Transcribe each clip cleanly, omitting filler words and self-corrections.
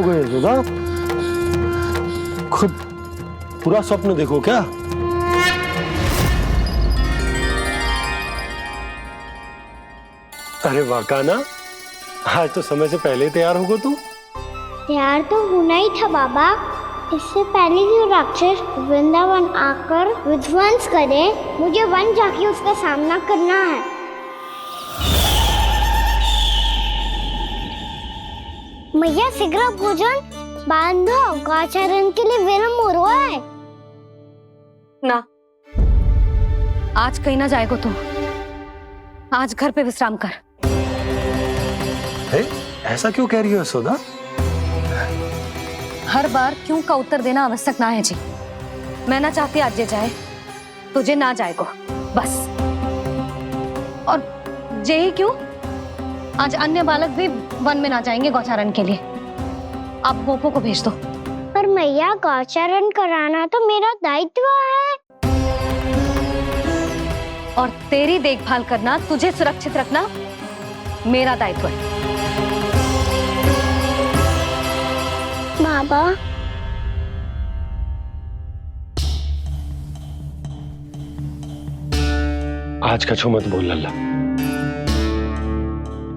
हो गए यशोदा? खुद पूरा स्वप्न देखो क्या? अरे वाकाना, आज तो समय से पहले ही तैयार होगा तू। तैयार तो होना ही था बाबा। इससे पहले कि राक्षस वृंदावन आकर विध्वंस करे, मुझे वन जाके उसका सामना करना है। मैया शीघ्र भोजन बांधो, गौचरण के लिए विलंब हो रहा है। ना, आज कहीं ना जाएगा तू। आज घर पे विश्राम कर। ऐसा क्यों कह रही हो यशोदा? हर बार क्यों का उत्तर देना आवश्यक ना है जी। मैं ना चाहती आज ये जाए, तुझे ना जाएगा बस। और जे ही क्यों, आज अन्य बालक भी वन में ना जाएंगे गौचारण के लिए। आप गोपो को भेज दो। पर मैया गौचरण कराना तो मेरा दायित्व है। और तेरी देखभाल करना, तुझे सुरक्षित रखना मेरा दायित्व है। बाबा, आज कछु मत बोल लल्ला।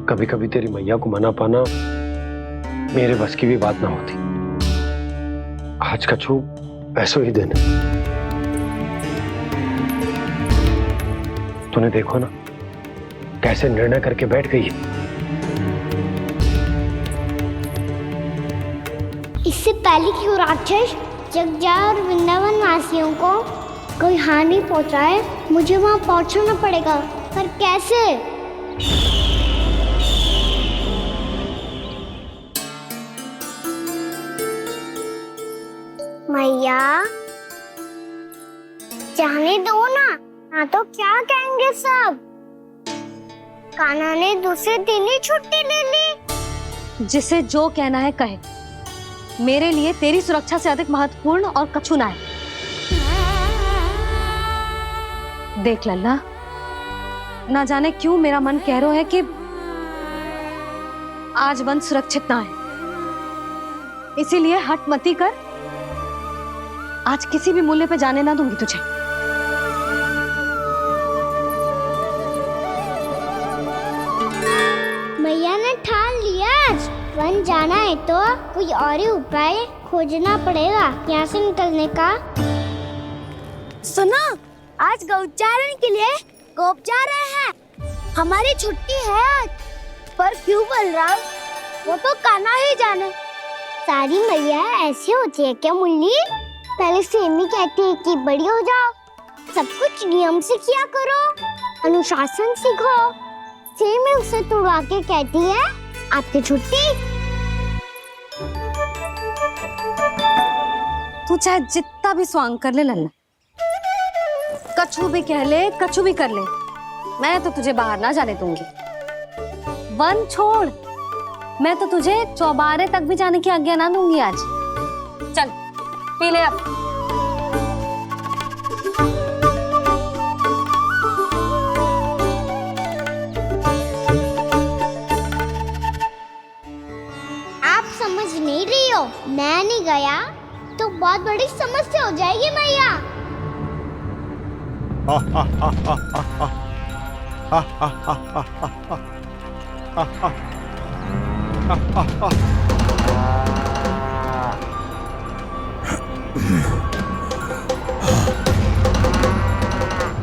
कभी कभी तेरी मैया को मना पाना मेरे बस की भी बात ना होती। आज कछु ऐसो ही दिन है। तूने देखो ना कैसे निर्णय करके बैठ गई है। इससे पहले कि वो राक्षस जगजा और वृंदावन वासियों को कोई हानि पहुंचाए, मुझे वहां पहुंचना पड़ेगा। पर कैसे? मैया, जाने दो ना, हाँ तो क्या कहेंगे सब? कान्हा ने दूसरे दिन ही छुट्टी ले ली। जिसे जो कहना है कहे। मेरे लिए तेरी सुरक्षा से अधिक महत्वपूर्ण और कछु ना है। देख लल्ला, ना जाने क्यों मेरा मन कह रहा है कि आज वन सुरक्षित ना है। इसीलिए हट मती कर। आज किसी भी मूल्य पे जाने ना दूंगी तुझे। मैया ने ठान लिया, आज वन जाना है तो कोई और ही उपाय खोजना पड़ेगा यहाँ से निकलने का। सुनो, आज गौचारण के लिए गोप जा रहे हैं। हमारी छुट्टी है आज। पर क्यों बलराम? वो तो कान्हा ही जाने। सारी मैया ऐसी होती है क्या मुन्नी? पहले सेमी कहती है कि बड़ी हो जाओ, सब कुछ नियम से किया करो, अनुशासन सीखो। सेमी उसे तुड़वा के कहती है आपकी छुट्टी। तू चाहे जितना भी स्वांग कर ले लल्ला, कछु भी कह ले, कछु भी कर ले, मैं तो तुझे बाहर ना जाने दूंगी। वन छोड़, मैं तो तुझे चौबारे तक भी जाने की आज्ञा ना दूंगी आज। चल पी ले अब। आप समझ नहीं रही हो, मैं नहीं गया तो बहुत बड़ी समस्या हो जाएगी मैया।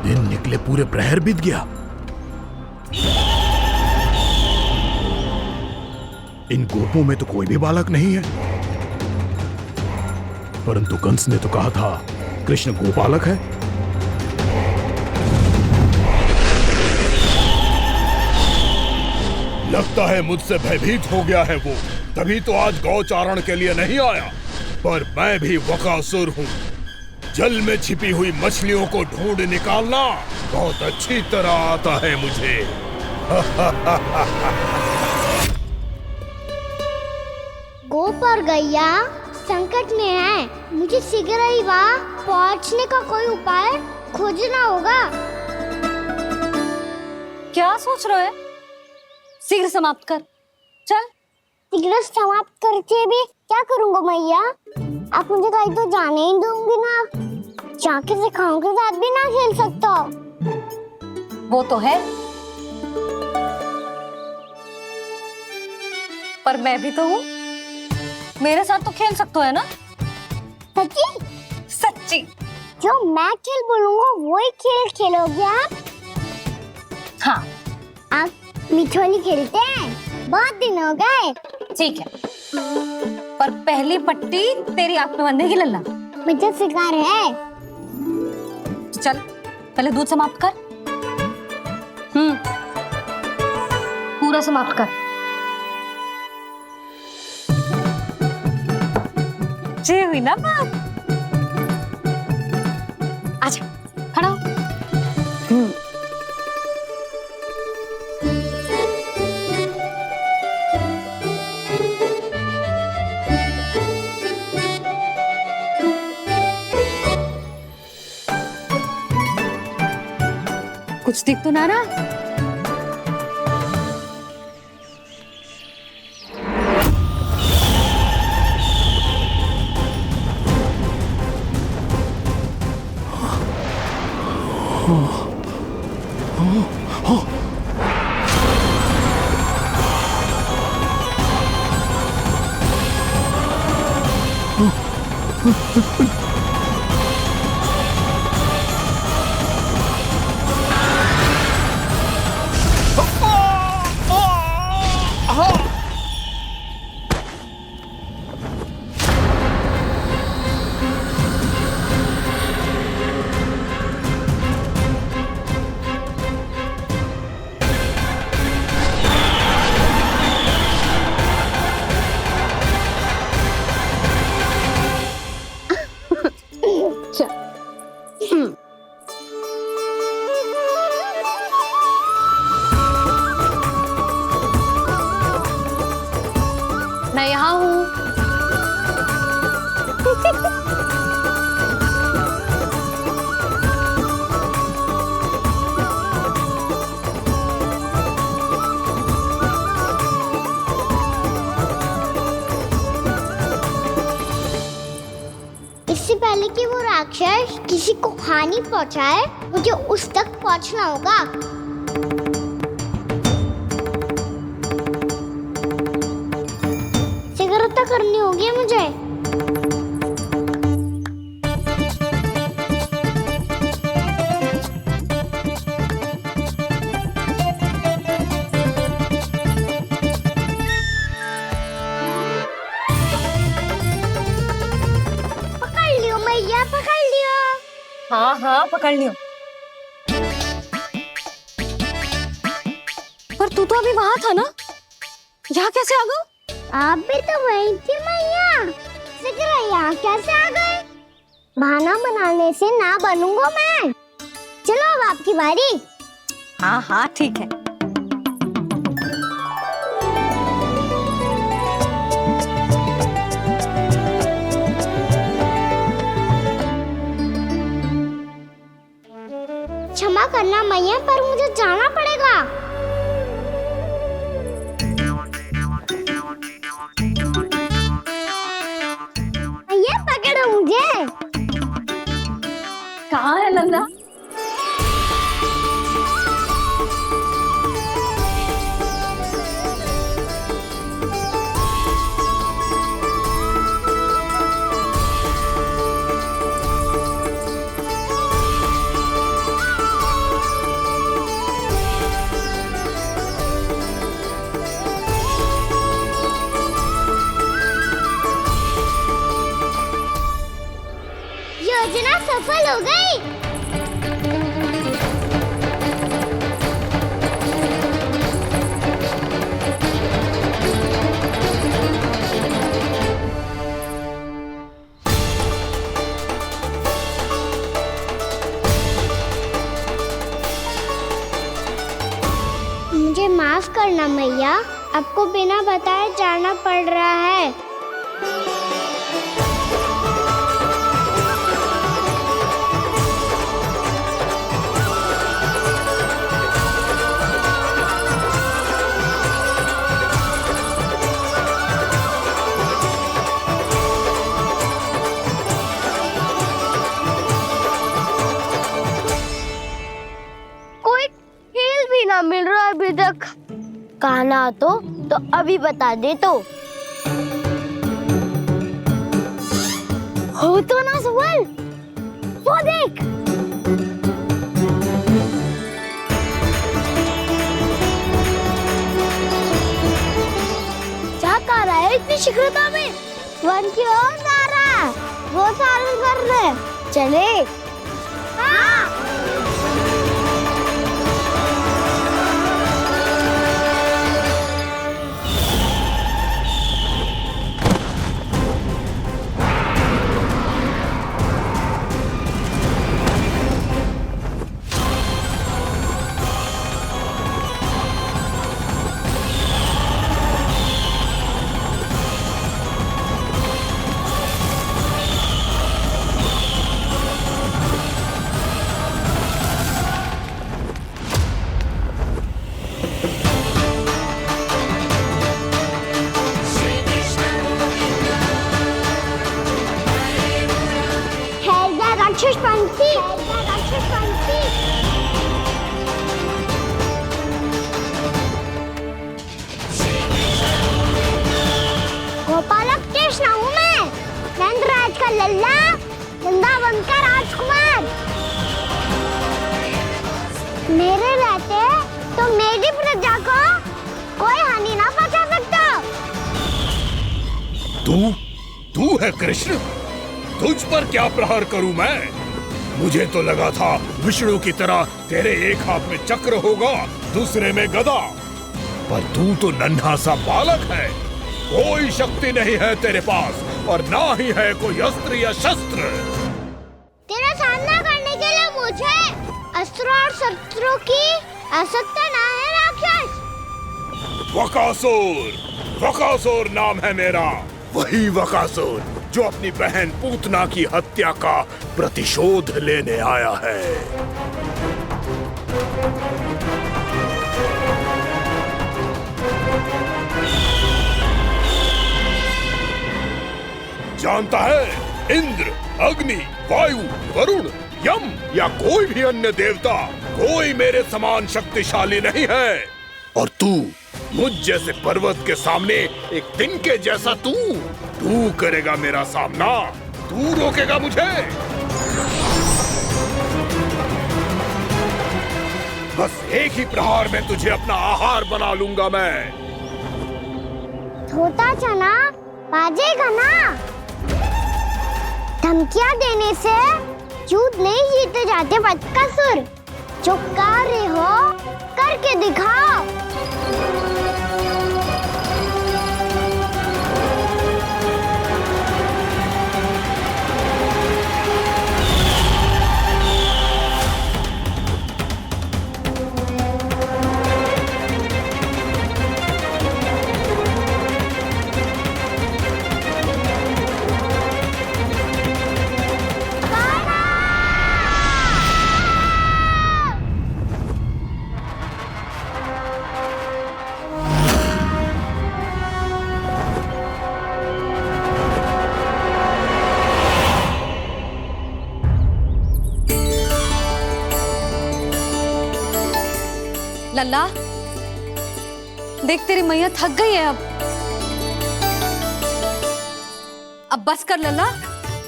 दिन निकले पूरे प्रहर बीत गया। इन गोपों में तो कोई भी बालक नहीं है, परंतु कंस ने तो कहा था कृष्ण गोपालक है। लगता है मुझसे भयभीत हो गया है वो, तभी तो आज गौचारण के लिए नहीं आया। पर मैं भी वकासुर हूँ। जल में छिपी हुई मछलियों को ढूंढ निकालना बहुत अच्छी तरह आता है मुझे। गोप और गैया संकट में है, मुझे शीघ्र ही वहाँ पहुँचने का कोई उपाय खोजना होगा। क्या सोच रहे हो? शीघ्र समाप्त कर। चल सिगरेट समाप्त करके भी क्या करूंगा मैया? आप मुझे कहीं तो जाने ही दूंगी ना। जाके सिखाओं के साथ भी ना खेल सकता। वो तो है, पर मैं भी तो हूँ, मेरे साथ तो खेल सकते हो है ना? सच्ची? सच्ची। जो मैं खेल बोलूंगा वही खेल खेलोगे आप? हाँ आप मिठोली खेलते हैं? बहुत दिन हो गए। ठीक है, पर पहली पट्टी तेरी आंख में बनने की लल्ला। मुझे शिकार है। चल पहले दूध समाप्त कर। पूरा समाप्त कर। ये हुई ना बात। आजा खड़ा हो। कुछ दिख तो ना रहा। मैं यहाँ हूँ। इससे पहले कि वो राक्षस किसी को हानि पहुंचाए, मुझे उस तक पहुंचना होगा। सिगरेट करनी होगी मुझे। पकड़ लियो मैया, पकड़ लियो। हाँ हाँ पकड़ लियो। पर तू तो अभी वहां था ना, यहाँ कैसे आ गया? आप भी तो वही थी मैया। सिगरेट यहाँ कैसे आ गए? बहाना बनाने से ना बनूंगा मैं। चलो अब आपकी बारी। हाँ हाँ ठीक है। क्षमा करना मैया, पर मुझे जाना पड़ेगा। मैया पकड़ो मुझे। कहाँ है लल्ला? योजना सफल हो गई। मुझे माफ करना मैया, आपको बिना बताए जाना पड़ रहा है। क्या मिल रहा है अभी तक? कहना तो अभी बता दे तो। हो तो ना सुबल, वो देख। क्या कर रहा है इतनी शीघ्रता में? वन की ओर जा रहा है, वो चालू कर रहे। चले। हाँ। गोपालक कृष्ण हूँ मैं, नंदराज का लल्ला, वृंदावन का राजकुमार। मेरे रहते तो मेरी प्रजा को कोई हानि ना पहुंचा सकता। तू है कृष्ण? तुझ पर क्या प्रहार करूं मैं? मुझे तो लगा था विष्णु की तरह तेरे एक हाथ में चक्र होगा, दूसरे में गदा, पर तू तो नन्हा सा बालक है। कोई शक्ति नहीं है तेरे पास और ना ही है कोई अस्त्र या शस्त्र। तेरा सामना करने के लिए मुझे अस्त्र और शस्त्रों की आवश्यकता ना है राक्षस। वकासुर नाम है मेरा, वही वकासुर जो अपनी बहन पूतना की हत्या का प्रतिशोध लेने आया है। जानता है, इंद्र, अग्नि, वायु, वरुण, यम या कोई भी अन्य देवता, कोई मेरे समान शक्तिशाली नहीं है। और तू, मुझ जैसे पर्वत के सामने एक तिनके जैसा तू करेगा मेरा सामना? तू रोकेगा मुझे? बस एक ही प्रहार में तुझे अपना आहार बना लूंगा मैं। छोटा चना बाजेगा ना। धमकियां देने से युद्ध नहीं जीते जाते बदकसूर। जो कार्य हो करके दिखाओ। लल्ला, देख तेरी मैया थक गई है अब बस कर लल्ला,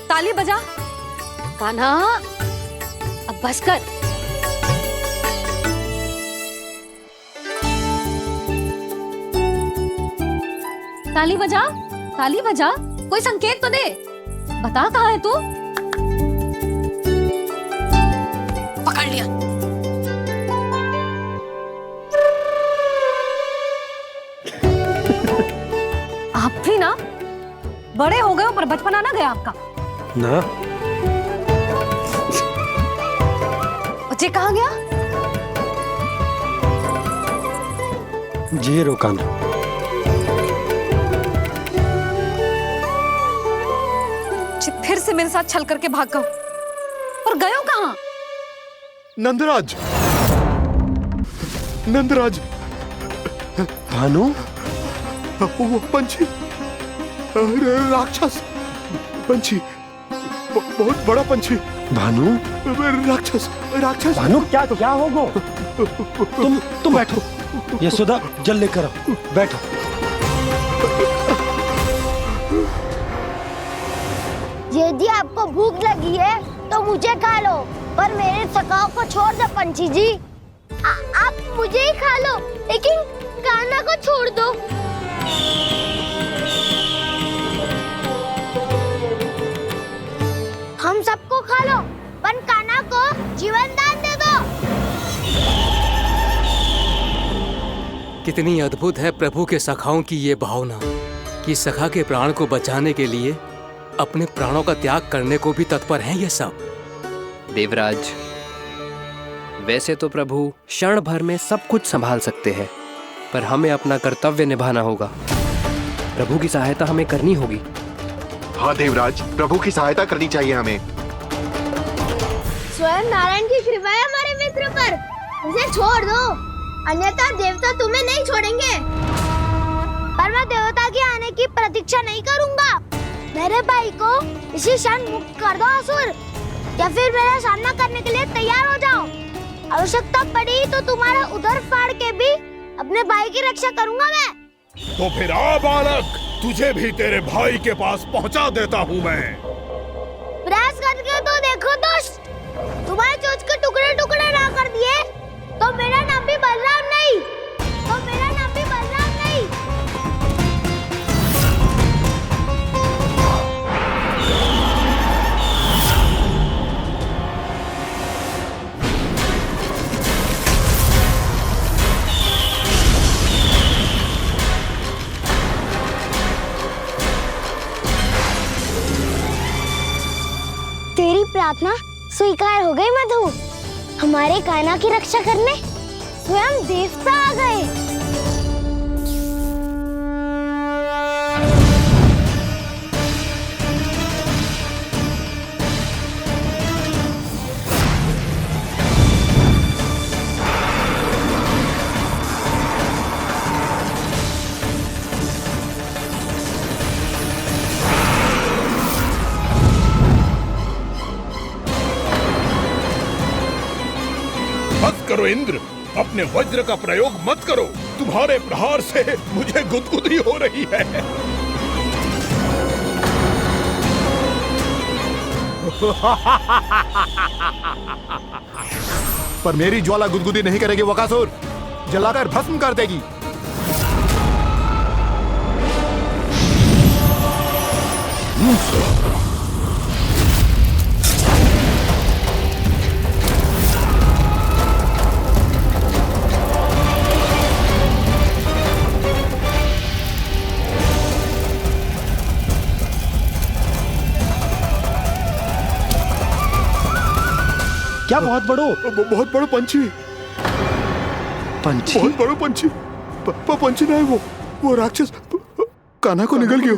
ताली बजा। कान्हा, अब बस कर। ताली बजा, ताली बजा, कोई संकेत तो दे, बता कहाँ है तू? पकड़ लिया। आप भी ना बड़े हो गए हो पर बचपना ना गया आपका ना। बच्चे कहाँ गया? जी रोकान। फिर से मेरे साथ छल करके भाग गए, और गए हो कहाँ? नंदराज, नंदराज, भानु, वो पंछी, राक्षस पंछी, बहुत बड़ा पंछी, भानु, राक्षस राक्षस। भानु क्या होगा? तुम बैठो, यशोदा जल लेकर आओ, बैठो। यदि आपको भूख लगी है तो मुझे खा लो, पर मेरे थकाव को छोड़ दो पंछी जी। आप मुझे ही खा लो, लेकिन कान्हा को छोड़ दो। हम सबको खा लो, पर कान्हा को जीवन दान दे दो। कितनी अद्भुत है प्रभु के सखाओं की ये भावना कि सखा के प्राण को बचाने के लिए अपने प्राणों का त्याग करने को भी तत्पर हैं ये सब। देवराज, वैसे तो प्रभु क्षण भर में सब कुछ संभाल सकते हैं, पर हमें अपना कर्तव्य निभाना होगा। प्रभु की सहायता हमें करनी होगी। हाँ देवराज, प्रभु की सहायता करनी चाहिए हमें। स्वयं नारायण की कृपा है हमारे मित्र पर, उसे छोड़ दो, अन्यथा देवता तुम्हें नहीं छोड़ेंगे। पर मैं देवता के आने की प्रतीक्षा नहीं करूंगा। मेरे भाई को इसी क्षण मुक्त कर दो असुर, या फिर मेरा सामना करने के लिए तैयार हो जाओ। आवश्यकता पड़ी तो तुम्हारा उधर फाड़ के भी अपने भाई की रक्षा करूंगा मैं। तो फिर आ बालक, तुझे भी तेरे भाई के पास पहुंचा देता हूँ मैं। प्रयास करके तो देखो दोस्त, तुम्हारे चोंच के टुकड़े टुकड़े ना कर दिए तो मेरा नाम भी बलराम नहीं, तो मेरा नाम भी बलराम नहीं। तेरी प्रार्थना स्वीकार हो गई मधु। हमारे कान्हा की रक्षा करने स्वयं देवता आ गए। मत करो इंद्र, अपने वज्र का प्रयोग मत करो। तुम्हारे प्रहार से मुझे गुदगुदी हो रही है। पर मेरी ज्वाला गुदगुदी नहीं करेगी वकासुर, जलाकर भस्म कर देगी। क्या बहुत बहुत बड़ो पंछी। पंछी? बहुत बड़ो पंछी। पंछी नहीं, वो राक्षस कान्हा को निगल गया।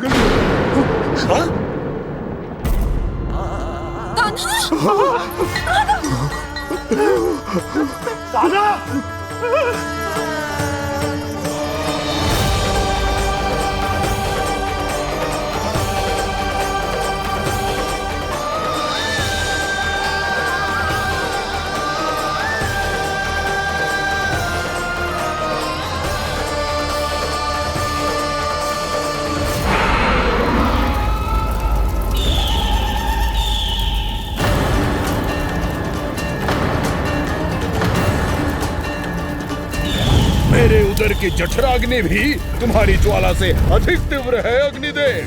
मेरे उदर की जठराग्नि भी तुम्हारी ज्वाला से अधिक तीव्र है अग्निदेव।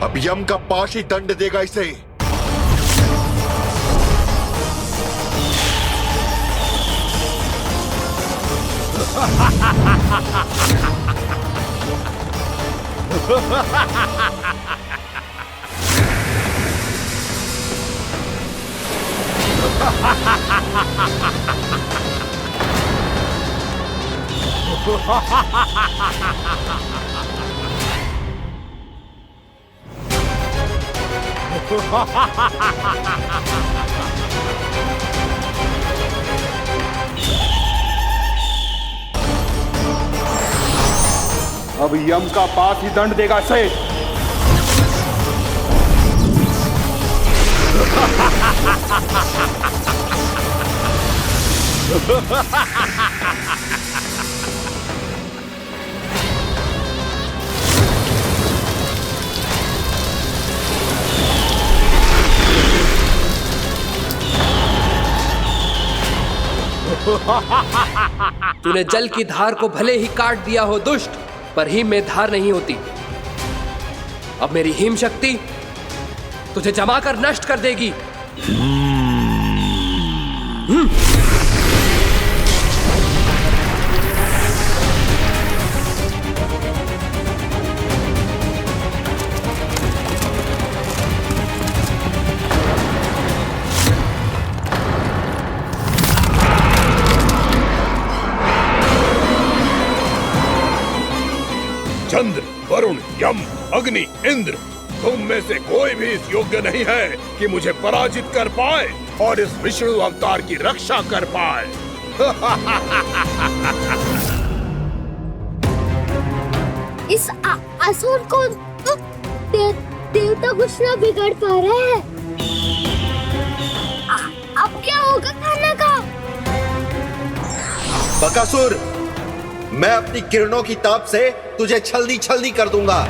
अब यम का पाश ही दंड देगा इसे। अब यम का पास ही दंड देगा इसे। तूने जल की धार को भले ही काट दिया हो दुष्ट, पर हिम में धार नहीं होती। अब मेरी हिम शक्ति तुझे जमाकर नष्ट कर देगी। चंद्र, वरुण, यम, अग्नि, इंद्र, तुम में से कोई भी इस योग्य नहीं है कि मुझे पराजित कर पाए और इस विष्णु अवतार की रक्षा कर पाए। इस असुर को तो देवता कुछ ना बिगाड़ पा रहे हैं। अब क्या होगा खाना का? बकासुर, मैं अपनी किरणों की ताप से तुझे छल्दी छल्दी कर दूंगा।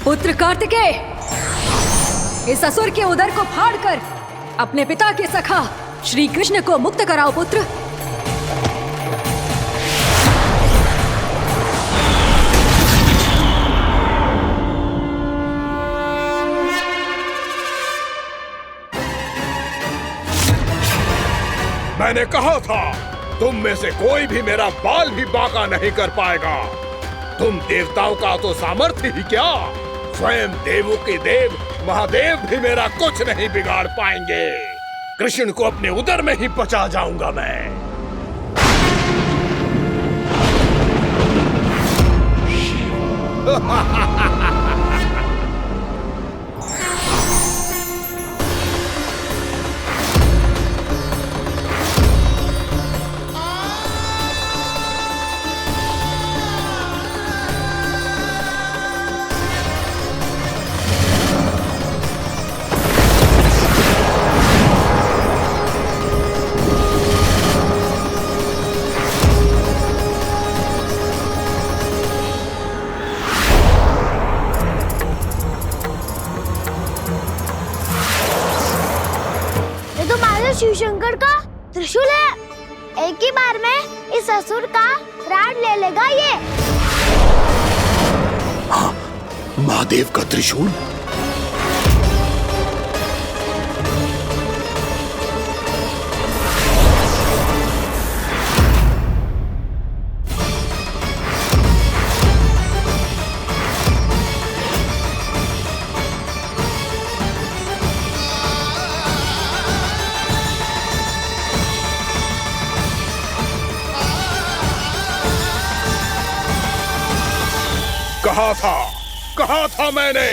पुत्र कार्तिकेय, इस असुर के उदर को फाड़कर अपने पिता के सखा श्री कृष्ण को मुक्त कराओ पुत्र। मैंने कहा था, तुम में से कोई भी मेरा बाल भी बांका नहीं कर पाएगा। तुम देवताओं का तो सामर्थ्य ही क्या, स्वयं देवों के देव महादेव भी मेरा कुछ नहीं बिगाड़ पाएंगे। कृष्ण को अपने उदर में ही पचा जाऊंगा मैं। शिव शंकर का त्रिशूल है। एक ही बार में इस असुर का प्राण ले लेगा ये। हाँ, महादेव का त्रिशूल। कहा था मैंने,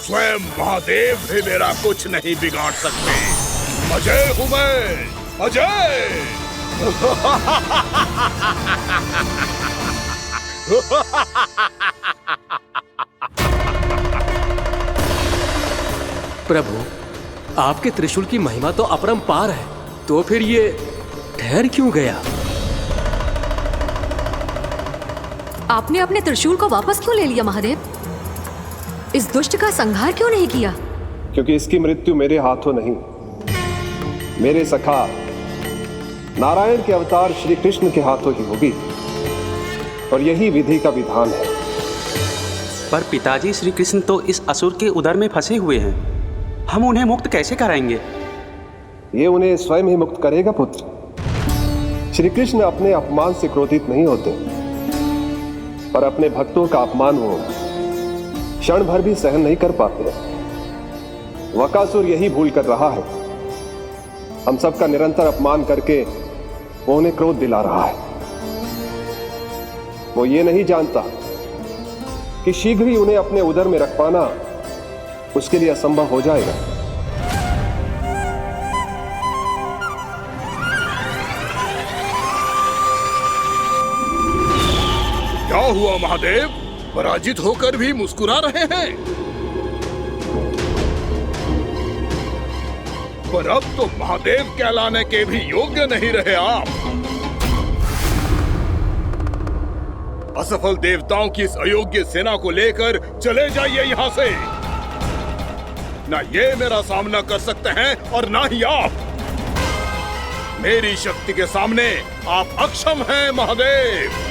स्वयं महादेव भी मेरा कुछ नहीं बिगाड़ सकते। अजय हूं मैं, अजय। प्रभु, आपके त्रिशूल की महिमा तो अपरंपार है, तो फिर ये ठहर क्यों गया? आपने अपने त्रिशूल को वापस क्यों ले लिया महादेव? इस दुष्ट का संहार क्यों नहीं किया? क्योंकि इसकी मृत्यु मेरे हाथों नहीं, मेरे सखा नारायण के अवतार श्री कृष्ण के हाथों ही होगी, और यही विधि का विधान है। पर पिताजी, श्री कृष्ण तो इस असुर के उदर में फंसे हुए हैं, हम उन्हें मुक्त कैसे कराएंगे? ये उन्हें स्वयं ही मुक्त करेगा पुत्र। श्री कृष्ण अपने अपमान से क्रोधित नहीं होते, पर अपने भक्तों का अपमान वो क्षण भर भी सहन नहीं कर पाते। वकासुर यही भूल कर रहा है, हम सबका निरंतर अपमान करके वो उन्हें क्रोध दिला रहा है। वो ये नहीं जानता कि शीघ्र ही उन्हें अपने उदर में रख पाना उसके लिए असंभव हो जाएगा। क्या हुआ महादेव? पराजित होकर भी मुस्कुरा रहे हैं। पर अब तो महादेव कहलाने के भी योग्य नहीं रहे आप। असफल देवताओं की इस अयोग्य सेना को लेकर चले जाइए यहाँ से। ना ये मेरा सामना कर सकते हैं और ना ही आप। मेरी शक्ति के सामने आप अक्षम हैं महादेव।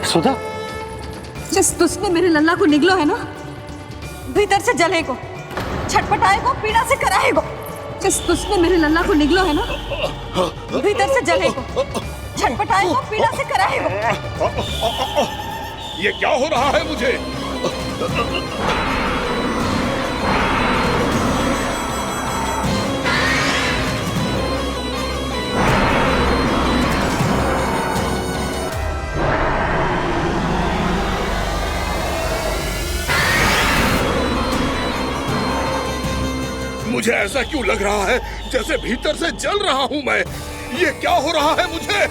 सुधा, जिस दुष्ट ने मेरे लल्ला को निगलो है ना, भीतर से जलेगो, छटपटाएगो, पीड़ा से कराएगो। जिस दुष्ट ने मेरे लल्ला को निगलो है ना, भीतर से जलेगो, छटपटाएगो, पीड़ा से कराएगो। ये क्या हो रहा है मुझे? मुझे ऐसा क्यों लग रहा है जैसे भीतर से जल रहा हूं मैं? ये क्या हो रहा है मुझे?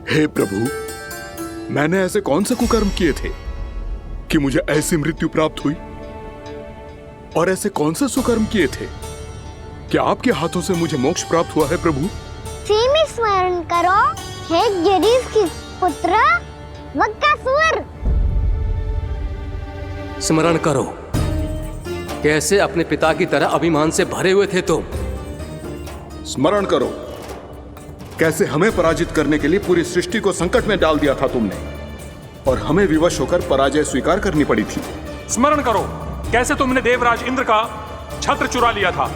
हे प्रभु, मैंने ऐसे कौन से कुकर्म किए थे कि मुझे ऐसी मृत्यु प्राप्त हुई? और ऐसे कौन से सुकर्म किए थे कि आपके हाथों से मुझे मोक्ष प्राप्त हुआ है प्रभु? सीमित स्मरण करो, हे जरीस की पुत्र वक्कासुर। स्मरण करो, कैसे अपने पिता की तरह अभिमान से भरे हुए थे तुम। स्मरण करो, कैसे हमें पराजित करने के लिए पूरी सृष्टि को संकट में डाल दिया था तुमने, और हमें विवश होकर पराजय स्वीकार करनी पड़ी थी। स्मरण करो, कैसे तुमने देवराज इंद्र का छत्र चुरा लिया था।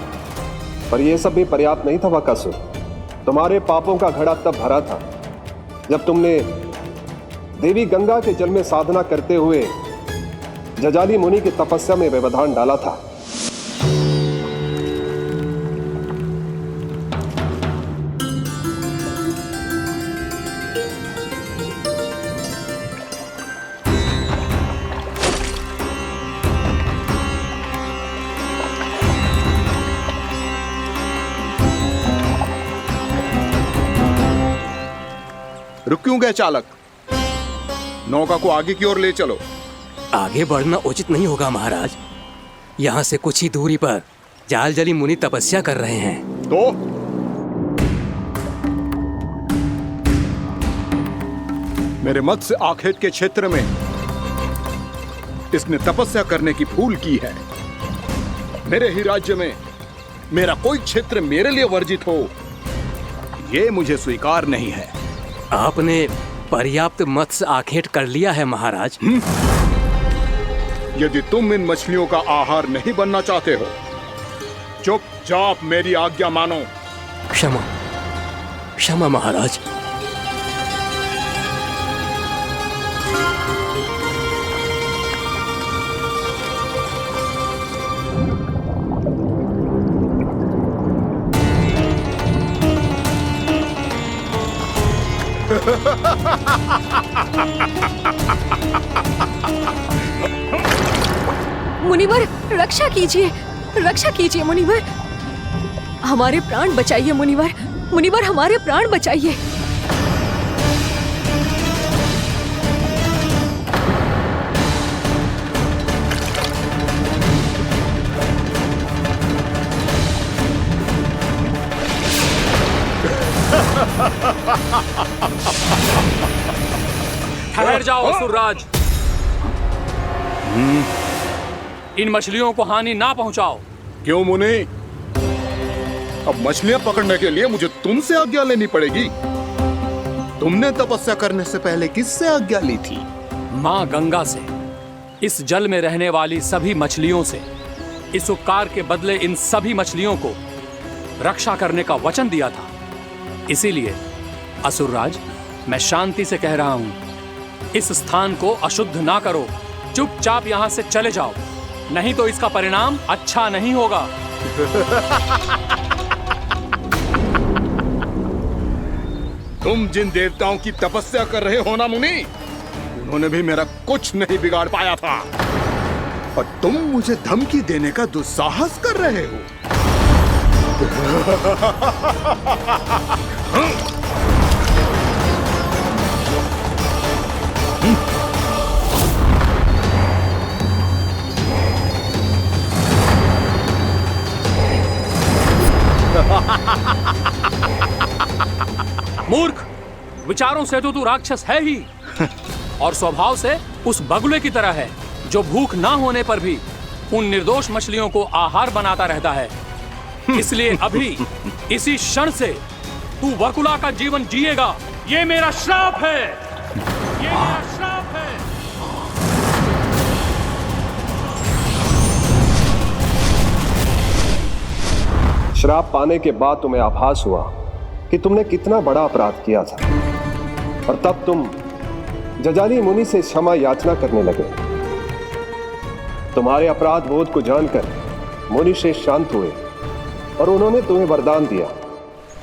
पर यह सब भी पर्याप्त नहीं था वकासुर। तुम्हारे पापों का घड़ा तब भरा था जब तुमने देवी गंगा के जल में साधना करते हुए जजाली मुनि की तपस्या में व्यवधान डाला था। रुक क्यों गए चालक? नौका को आगे की ओर ले चलो। आगे बढ़ना उचित नहीं होगा महाराज। यहाँ से कुछ ही दूरी पर जालजली मुनि तपस्या कर रहे हैं। तो मेरे मत्स्य आखेट के क्षेत्र में इसने तपस्या करने की भूल की है। मेरे ही राज्य में मेरा कोई क्षेत्र मेरे लिए वर्जित हो, यह मुझे स्वीकार नहीं है। आपने पर्याप्त मत्स्य आखेट कर लिया है महाराज। यदि तुम इन मछलियों का आहार नहीं बनना चाहते हो, चुपचाप मेरी आज्ञा मानो। क्षमा, क्षमा महाराज। मुनिवर, रक्षा कीजिए, रक्षा कीजिए मुनिवर। हमारे प्राण बचाइए मुनिवर, मुनिवर हमारे प्राण बचाइए। ठहर जाओ असुरराज, इन मछलियों को हानि ना पहुंचाओ। क्यों मुनि? अब मछलियां पकड़ने के लिए मुझे तुमसे आज्ञा लेनी पड़ेगी। तुमने तपस्या करने से पहले किससे आज्ञा ली थी? माँ गंगा से। इस जल में रहने वाली सभी मछलियों से इस उपकार के बदले इन सभी मछलियों को रक्षा करने का वचन दिया था। इसीलिए असुरराज, मैं शांति से कह रहा हूं, इस स्थान को अशुद्ध ना करो। चुपचाप यहां से चले जाओ, नहीं तो इसका परिणाम अच्छा नहीं होगा। तुम जिन देवताओं की तपस्या कर रहे हो ना मुनि, उन्होंने भी मेरा कुछ नहीं बिगाड़ पाया था, और तुम मुझे धमकी देने का दुस्साहस कर रहे हो। मूर्ख, विचारों से तो तू राक्षस है ही, और स्वभाव से उस बगुले की तरह है जो भूख ना होने पर भी उन निर्दोष मछलियों को आहार बनाता रहता है। इसलिए अभी इसी क्षण से तू बगुला का जीवन जिएगा। ये मेरा श्राप है, ये मेरा श्राप है। श्राप पाने के बाद तुम्हें आभास हुआ कि तुमने कितना बड़ा अपराध किया था, और तब तुम जजाली मुनि से क्षमा याचना करने लगे। तुम्हारे अपराध बोध को जानकर मुनि श्रेष्ठ शांत हुए और उन्होंने तुम्हें वरदान दिया।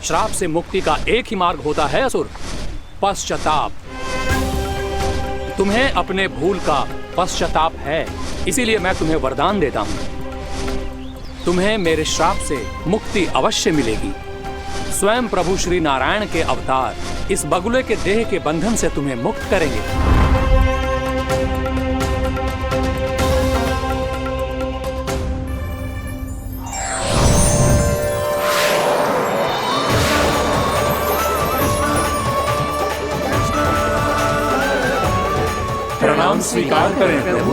श्राप से मुक्ति का एक ही मार्ग होता है असुर, पश्चाताप। तुम्हें अपने भूल का पश्चाताप है, इसीलिए मैं तुम्हें वरदान देता हूं। तुम्हें मेरे श्राप से मुक्ति अवश्य मिलेगी। स्वयं प्रभु श्री नारायण के अवतार इस बगुले के देह के बंधन से तुम्हें मुक्त करेंगे। हम स्वीकार करें प्रभु।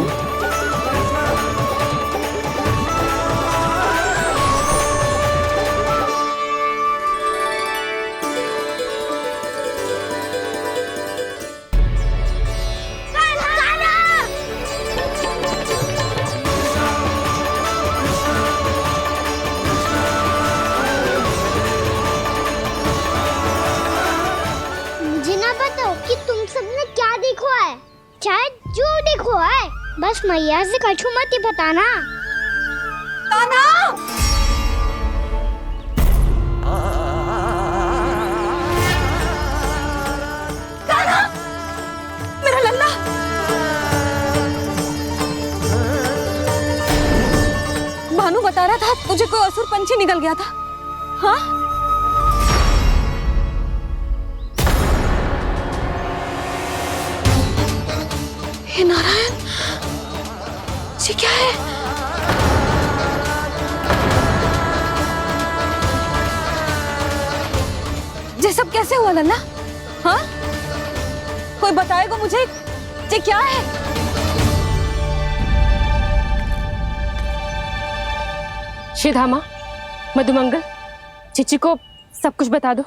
मुझे ना बताओ कि तुम सबने क्या देखा है, शायद जो देखो है, बस मैया से कछु मत ही बताना। कान्हा! कान्हा! मेरा लल्ला! भानु बता रहा था तुझे कोई असुर पंछी निकल गया था। हाँ? हे नारायण, ये क्या है? ये सब कैसे हुआ लल्ला? हाँ? कोई बताएगा मुझे ये क्या है? श्रीधामा, मधुमंगल, चिची को सब कुछ बता दो।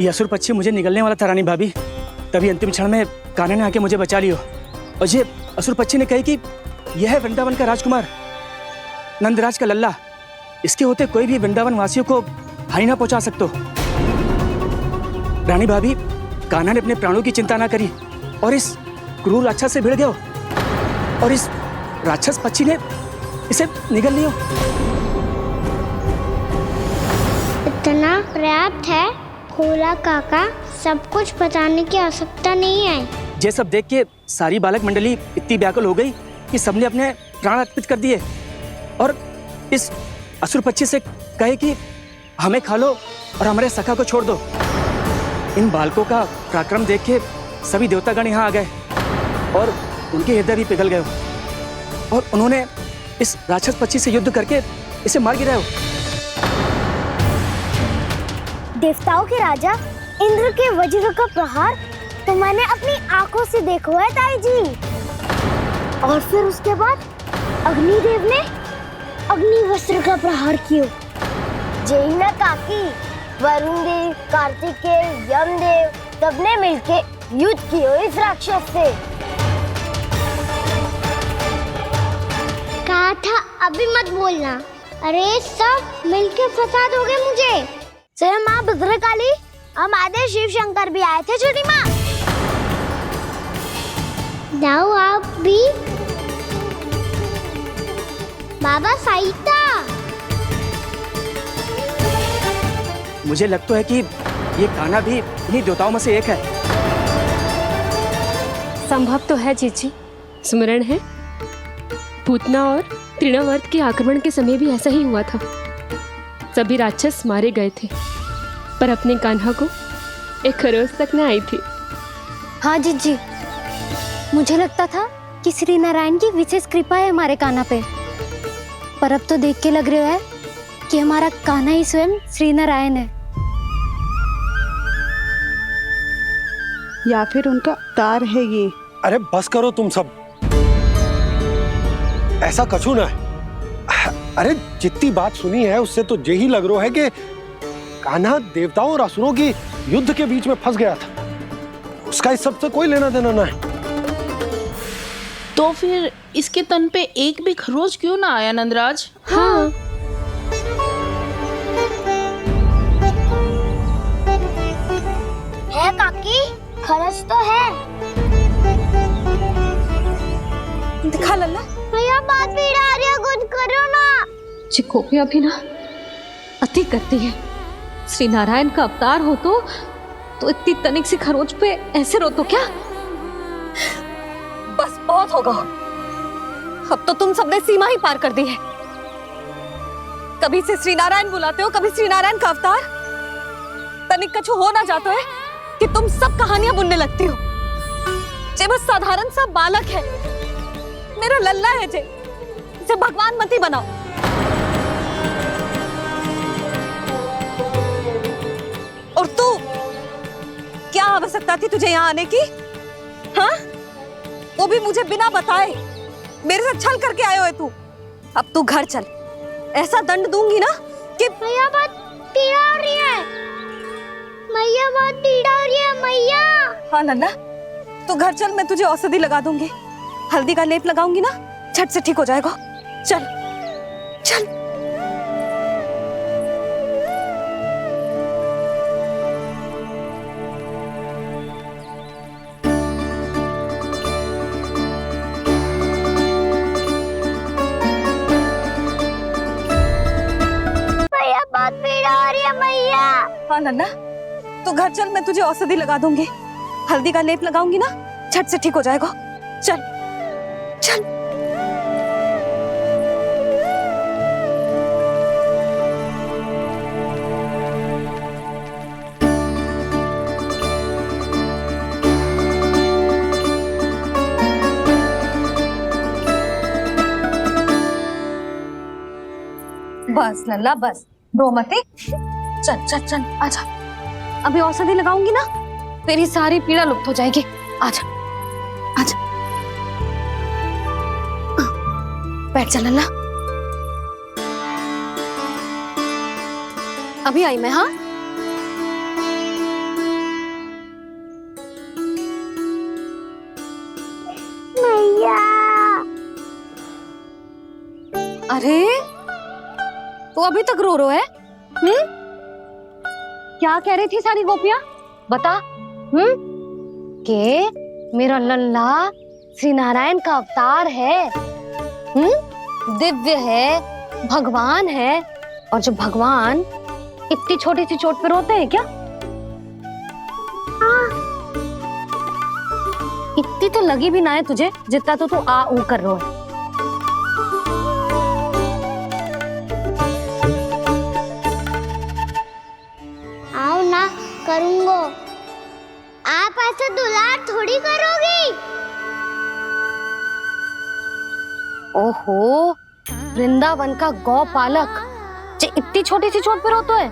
ये असुर पक्षी मुझे निगलने वाला था रानी भाभी, तभी अंतिम क्षण में कान्हा ने आके मुझे बचा लियो। और ये असुर पक्षी ने कही कि यह है वृंदावन का राजकुमार, नंदराज का लल्ला। इसके होते कोई भी वृंदावन वासियों को हानि ना पहुंचा सकते। रानी भाभी, कान्हा ने अपने प्राणों की चिंता ना करी और इस क्रूर राक्षस से भिड़ गयो और इस राक्षस पक्षी ने इसे निगल लियो। इतना पर्याप्त है भोला काका, सब कुछ बताने की आवश्यकता नहीं है। ये सब देख के सारी बालक मंडली इतनी व्याकुल हो गई कि सबने अपने प्राण अर्पित कर दिए और इस असुर पक्षी से कहे कि हमें खा लो और हमारे सखा को छोड़ दो। इन बालकों का पराक्रम देख के सभी देवतागण यहाँ आ गए और उनके हृदय भी पिघल गए और उन्होंने इस राक्षस पक्षी से युद्ध करके इसे मार गिराया। देवताओं के राजा इंद्र के वज्र का प्रहार तो मैंने अपनी आंखों से देखा है ताई जी। और फिर उसके बाद अग्निदेव ने अग्निवस्त्र का प्रहार किया। जय ना काकी, वरुण देव, कार्तिकेय, यमदेव सबने मिलके युद्ध किया इस राक्षस से। कहा था अभी मत बोलना। अरे सब मिलके फंसा दोगे मुझे। स्वयं माँ भद्रकाली, हमारे शिव शंकर भी आए थे छोटी माँ। जाओ आप भी। बाबा साईता, मुझे लगता है कि ये कान्हा भी इन्हीं देवताओं में से एक है। संभव तो है चीची। स्मरण है, पूतना और तृणावर्त के आक्रमण के समय भी ऐसा ही हुआ था। सभी राक्षस मारे गए थे, पर अपने कान्हा को एक खरोच तक न आई थी। हाँ जीजी, मुझे लगता था कि श्री नारायण की विशेष कृपा है हमारे कान्हा पे, पर अब तो देख के लग रहा है कि हमारा कान्हा ही स्वयं श्री नारायण है। या फिर उनका अवतार है ये। अरे बस करो तुम सब, ऐसा कछु ना है। अरे जितनी बात सुनी है उससे तो यही लग रहा है कि कान्हा देवताओं और असुरों की युद्ध के बीच में फंस गया था। उसका इस सब से कोई लेना देना ना है। तो फिर इसके तन पे एक भी खरोच क्यों ना आया नंदराज? हाँ, है काकी, खरच तो है। दिखा लल्ला। भैया बात भी आ रही है, कुछ करो ना। चिकोपिया भी ना अति करती है। श्री नारायण का अवतार हो तो इतनी तनिक सी खरोच पे ऐसे रो तो क्या? बस बहुत होगा। अब तो तुम सबने सीमा ही पार कर दी है। कभी से श्री नारायण बुलाते हो, कभी श्री नारायण का अवतार। तनिक कछु हो ना जाता है कि तुम सब कहानियां बुनने लगती हो। जे बस साधारण सा बालक है, मेरा लल्ला है जे, इसे भगवान मत ही बनाओ। और तू क्या आवश्यकता थी तुझे यहाँ आने की? हाँ, वो भी मुझे बिना बताए। मेरे साथ छल करके आए हो तू। अब तू घर चल, ऐसा दंड दूंगी ना कि मैया बहुत पीड़ा हो रही है। मैया बहुत पीड़ा हो रही है मैया। हाँ नन्ना, तू घर चल, मैं तुझे औषधि लगा दूंगी। हल्दी का लेप लगाऊंगी ना, झट से ठीक हो जाएगा। चल चल। मैया बहुत पीड़ा हो रही है मैया। हाँ नन्ना, तू घर चल, मैं तुझे औषधि लगा दूंगी। हल्दी का लेप लगाऊंगी ना, झट से ठीक हो जाएगा। चल चल। बस लल्ला बस, रो मत। चल चल चल, आजा। अभी औषधि लगाऊंगी ना, तेरी सारी पीड़ा लुप्त हो जाएगी। आजा आजा, बैठ जा लल्ला। अभी आई मैं। हाँ, मैया। अरे तू अभी तक रो रो है? क्या कह रही थी सारी गोपियां? बता। के मेरा लल्ला श्री नारायण का अवतार है, दिव्य है, भगवान है। और जो भगवान इतनी छोटी सी चोट पे रोते हैं क्या? इतनी तो लगी भी ना है तुझे, जितना तो तू आ ऊ कर रो है। आओ ना, करूंगो। आप ऐसा दुलार थोड़ी करोगी। ओहो, वृंदावन का गौपालक जो इतनी छोटी सी चोट पे रोता है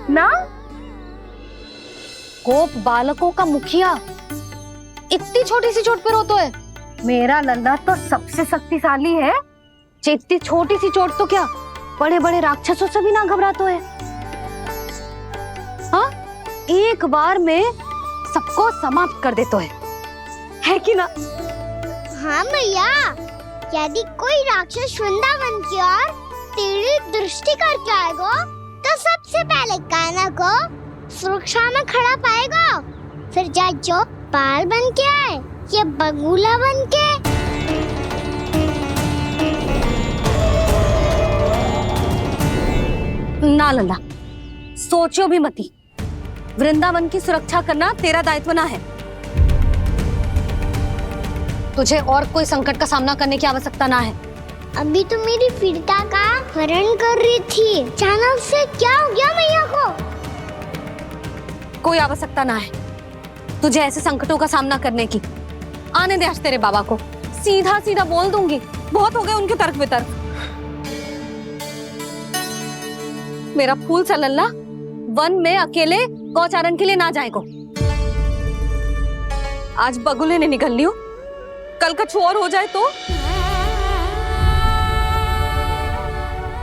ना? गोप बालकों का मुखिया इतनी छोटी सी चोट पे रोता है? मेरा लल्ला तो सबसे शक्तिशाली है। इतनी छोटी सी चोट तो क्या, बड़े बड़े राक्षसों से भी ना घबराता है। हाँ, एक बार में सबको समाप्त कर देता है कि ना? हाँ मैया, यदि कोई राक्षस वृंदावन की ओर तेरी दृष्टि करके आएगा, तो सबसे पहले कान्हा को सुरक्षा में खड़ा पाएगा। फिर चाहे जो बाल बन के आए या बगुला बन के। ना लल्ला, सोचो भी मती। वृंदावन की सुरक्षा करना तेरा दायित्व ना है। तुझे और कोई संकट का सामना करने की आवश्यकता ना है। अभी तो मेरी पीड़िता का हरण कर रही थी, अचानक से क्या हो गया मैया को? कोई आवश्यकता ना है तुझे ऐसे संकटों का सामना करने की। आने दे आज तेरे बाबा को, सीधा सीधा बोल दूंगी। बहुत हो गए उनके तर्क वितर्क। मेरा फूल सा लल्ला वन में अकेले गौचारण के लिए ना जाएगो। आज बगुले ने निकल लियो, कल कछु और हो जाए तो?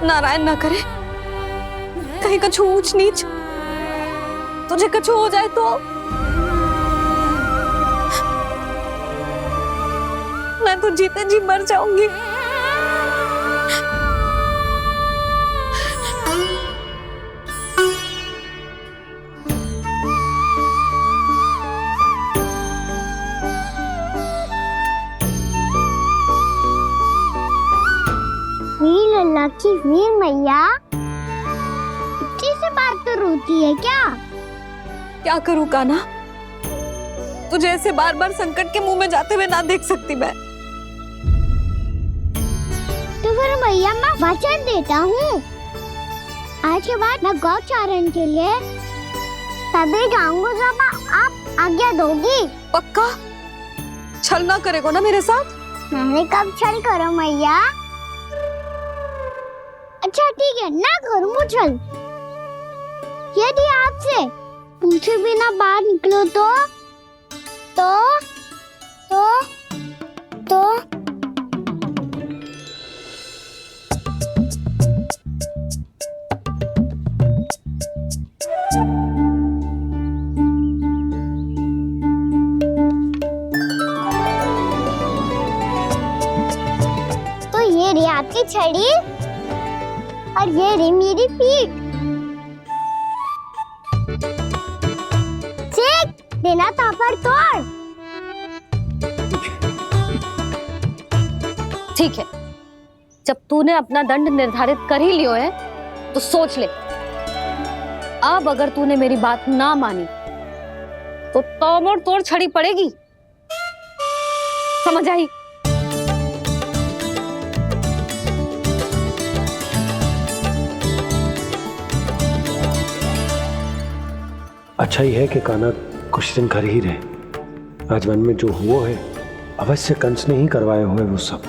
नारायण ना करे, कहीं कछु ऊंच नीच तुझे कछु हो जाए तो? मैं तो जीते जी मर जाऊंगी। वीर लल्ला की वीर मैया इतनी से बात तो रोती है क्या? क्या करूं कान्हा, तुझे ऐसे बार बार संकट के मुंह में जाते हुए ना देख सकती मैं। तो फिर मैया मैं वचन देता हूँ, आज के बाद मैं गौचारण के लिए तभी जाऊंगा जब आप आज्ञा दोगी। पक्का? छल ना करेगा ना मेरे साथ? मैंने कब छल करो मैया? अच्छा ठीक है, ना करूँ छल। यदि आपसे पूछे बिना बाहर निकलो तो तो ये रही आपकी छड़ी और ये रही मेरी पीठ। चेक देना तापर तोड़। ठीक है, जब तूने अपना दंड निर्धारित कर ही लियो है तो सोच ले, अब अगर तूने मेरी बात ना मानी तो तोड़ तोड़ छड़ी पड़ेगी। समझ आई? अच्छा ही है कि कान्हा कुछ दिन घर ही रहे। आज वन में जो हुआ है अवश्य कंस ने ही करवाए हुए वो सब।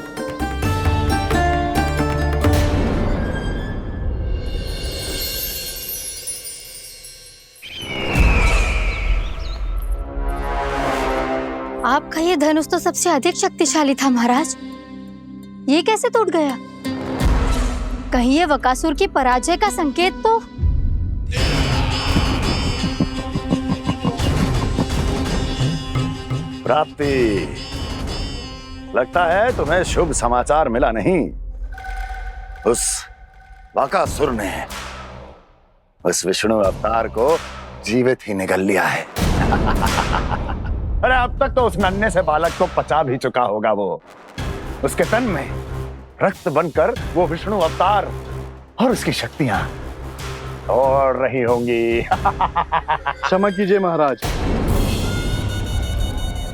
आपका ये धनुष तो सबसे अधिक शक्तिशाली था महाराज, ये कैसे टूट गया? कहीं ये बकासुर की पराजय का संकेत तो? प्राप्ति, लगता है तुम्हें शुभ समाचार मिला नहीं। उस बकासुर ने उस विष्णु अवतार को जीवित ही निगल लिया है। अरे अब तक तो उस नन्हे से बालक को पचा भी चुका होगा वो। उसके तन में रक्त बनकर वो विष्णु अवतार और उसकी शक्तियां दौड़ रही होंगी। क्षमा कीजिए महाराज।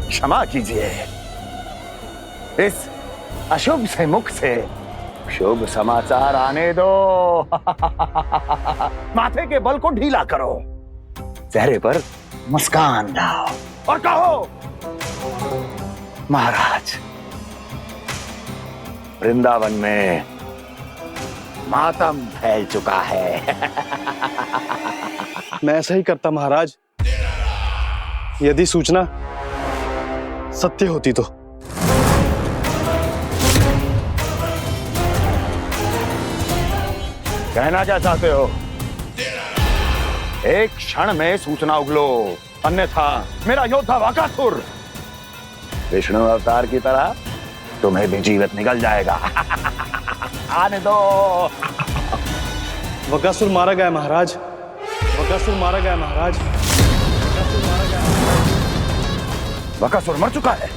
क्षमा कीजिए, इस अशुभ से मुख से शुभ समाचार आने दो। माथे के बल को ढीला करो, चेहरे पर मुस्कान लाओ और कहो, महाराज, वृंदावन में मातम फैल चुका है। मैं ऐसा ही करता महाराज, यदि सूचना सत्य होती तो। कहना क्या चाहते हो? एक क्षण में सूचना उगलो, अन्यथा मेरा योद्धा बकासुर विष्णु अवतार की तरह तुम्हें भी जीवित निकल जाएगा। आने दो। बकासुर मारा गया महाराज, बकासुर मारा गया महाराज, बकासुर मारा गया। बकासुर मर चुका है?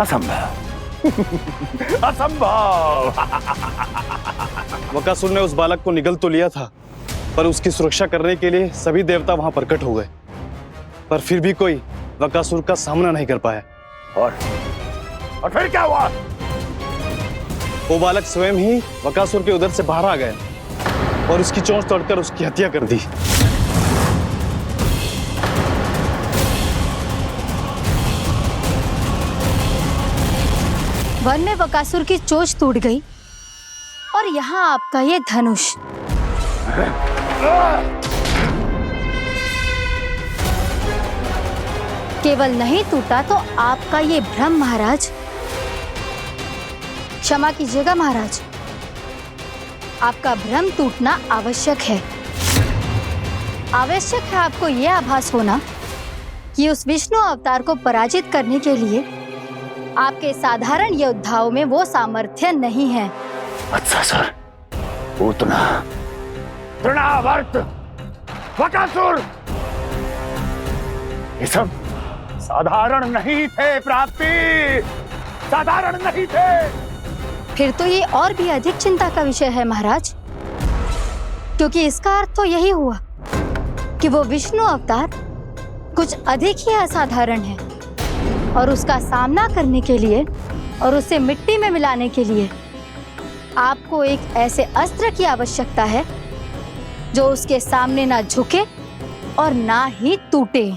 असंभव। असंभव। बकासुर ने उस बालक को निगल तो लिया था, पर उसकी सुरक्षा करने के लिए सभी देवता वहां प्रकट हो गए, पर फिर भी कोई बकासुर का सामना नहीं कर पाया। और फिर क्या हुआ? वो बालक स्वयं ही बकासुर के उदर से बाहर आ गया और उसकी चोंच तोड़कर उसकी हत्या कर दी। वन में बकासुर की चोंच टूट गई और यहाँ आपका ये धनुष। केवल नहीं टूटा तो आपका ये भ्रम महाराज। क्षमा कीजिएगा महाराज, आपका भ्रम टूटना आवश्यक है। आवश्यक है आपको यह आभास होना कि उस विष्णु अवतार को पराजित करने के लिए आपके साधारण योद्धाओं में वो सामर्थ्य नहीं है। वत्सासुर, पूतना, तृणावर्त, बकासुर, ये सब साधारण नहीं थे प्राप्ति, साधारण नहीं थे। फिर तो ये और भी अधिक चिंता का विषय है महाराज, क्योंकि इसका अर्थ तो यही हुआ कि वो विष्णु अवतार कुछ अधिक ही असाधारण है और उसका सामना करने के लिए और उसे मिट्टी में मिलाने के लिए आपको एक ऐसे अस्त्र की आवश्यकता है जो उसके सामने ना झुके और ना ही टूटे।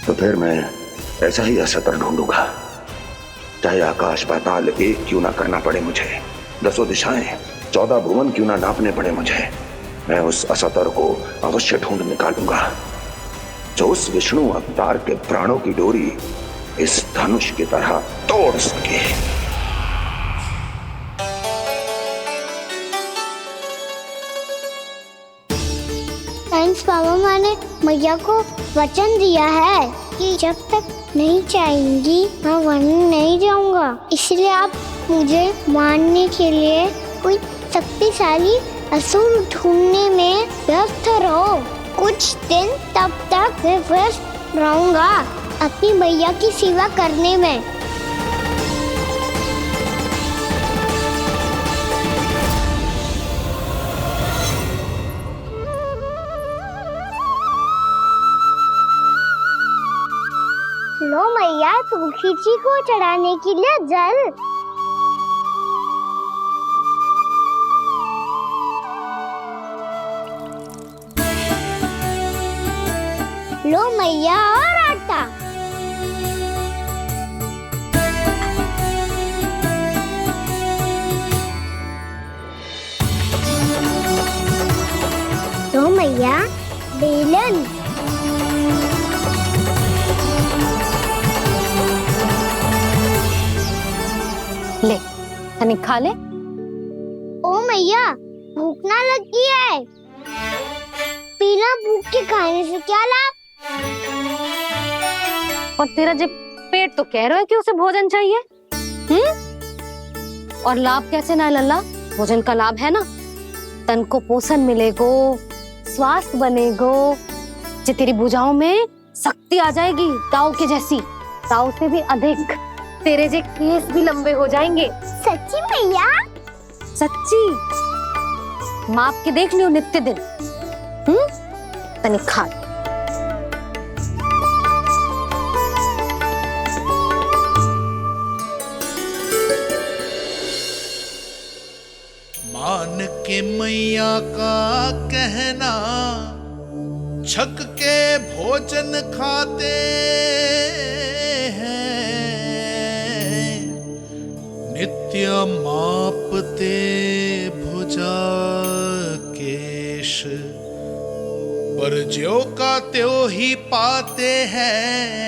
तो फिर मैं ऐसा ही अस्त्र ढूंढूंगा, चाहे आकाश पाताल एक क्यों ना करना पड़े मुझे। 10 दिशाएं 14 भुवन क्यों ना नापने पड़े मुझे, मैं उस असतर को अवश्य ढूंढ निकालूंगा जो उस विष्णु अवतार के प्राणों की डोरी इस धनुष की तरह तोड़ सके। थैंक्स पापा, मैंने मैया को वचन दिया है कि जब तक नहीं चाहेंगी मैं वन नहीं जाऊंगा। इसलिए आप मुझे मारने के लिए कोई शक्तिशाली असुर ढूंढने में व्यस्त रहो। कुछ दिन तब तक मैं व्यस्त रहूंगा अपनी मैया की सेवा करने में। लो मैया, तुलसी जी को चढ़ाने के लिए जल। लो मैया, और आटा। लो मैया, बेलन। ले तनिक खा ले। ओ मैया, भूख ना लगी है। बिना भूख के खाने से क्या लाभ? और तेरा जब पेट तो कह रहा है कि उसे भोजन चाहिए, और लाभ कैसे ना है लल्ला? भोजन का लाभ है ना, तन को पोषण मिलेगो, स्वास्थ्य बनेगो, जे तेरी भुजाओं में शक्ति आ जाएगी ताऊ के जैसी, ताऊ से भी अधिक। तेरे जे केस भी लंबे हो जाएंगे। सच्ची मैया? सच्ची। माप के देख लियो नित्य दिन। तनिक खा। मान के मैया का कहना, छक के भोजन खाते हैं, नित्य मापते भुजा केश, पर ज्यों का त्यों ही पाते हैं।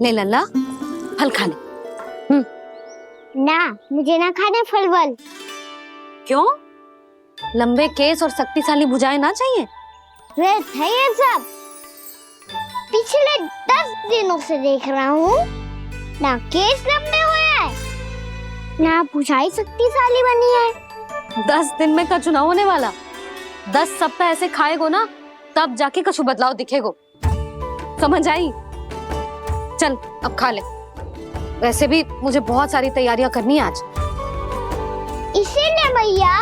ले लल्ला, फल खा ले। ना, मुझे ना खाने फल वल। क्यों? लंबे केस और शक्तिशाली भुजाएं ना चाहिए? व्यर्थ है ये सब। पिछले 10 दिनों से देख रहा हूँ, ना केस लंबे हुए हैं, ना भुजाएं शक्तिशाली बनी है। 10 दिन में कछु ना होने वाला। 10 सप्ताह ऐसे खाएगो ना, तब जाके कछु बदलाव दिखेगो। समझ आई? चल अब खा ले। वैसे भी मुझे बहुत सारी तैयारियां करनी है आज। इसीलिए भैया,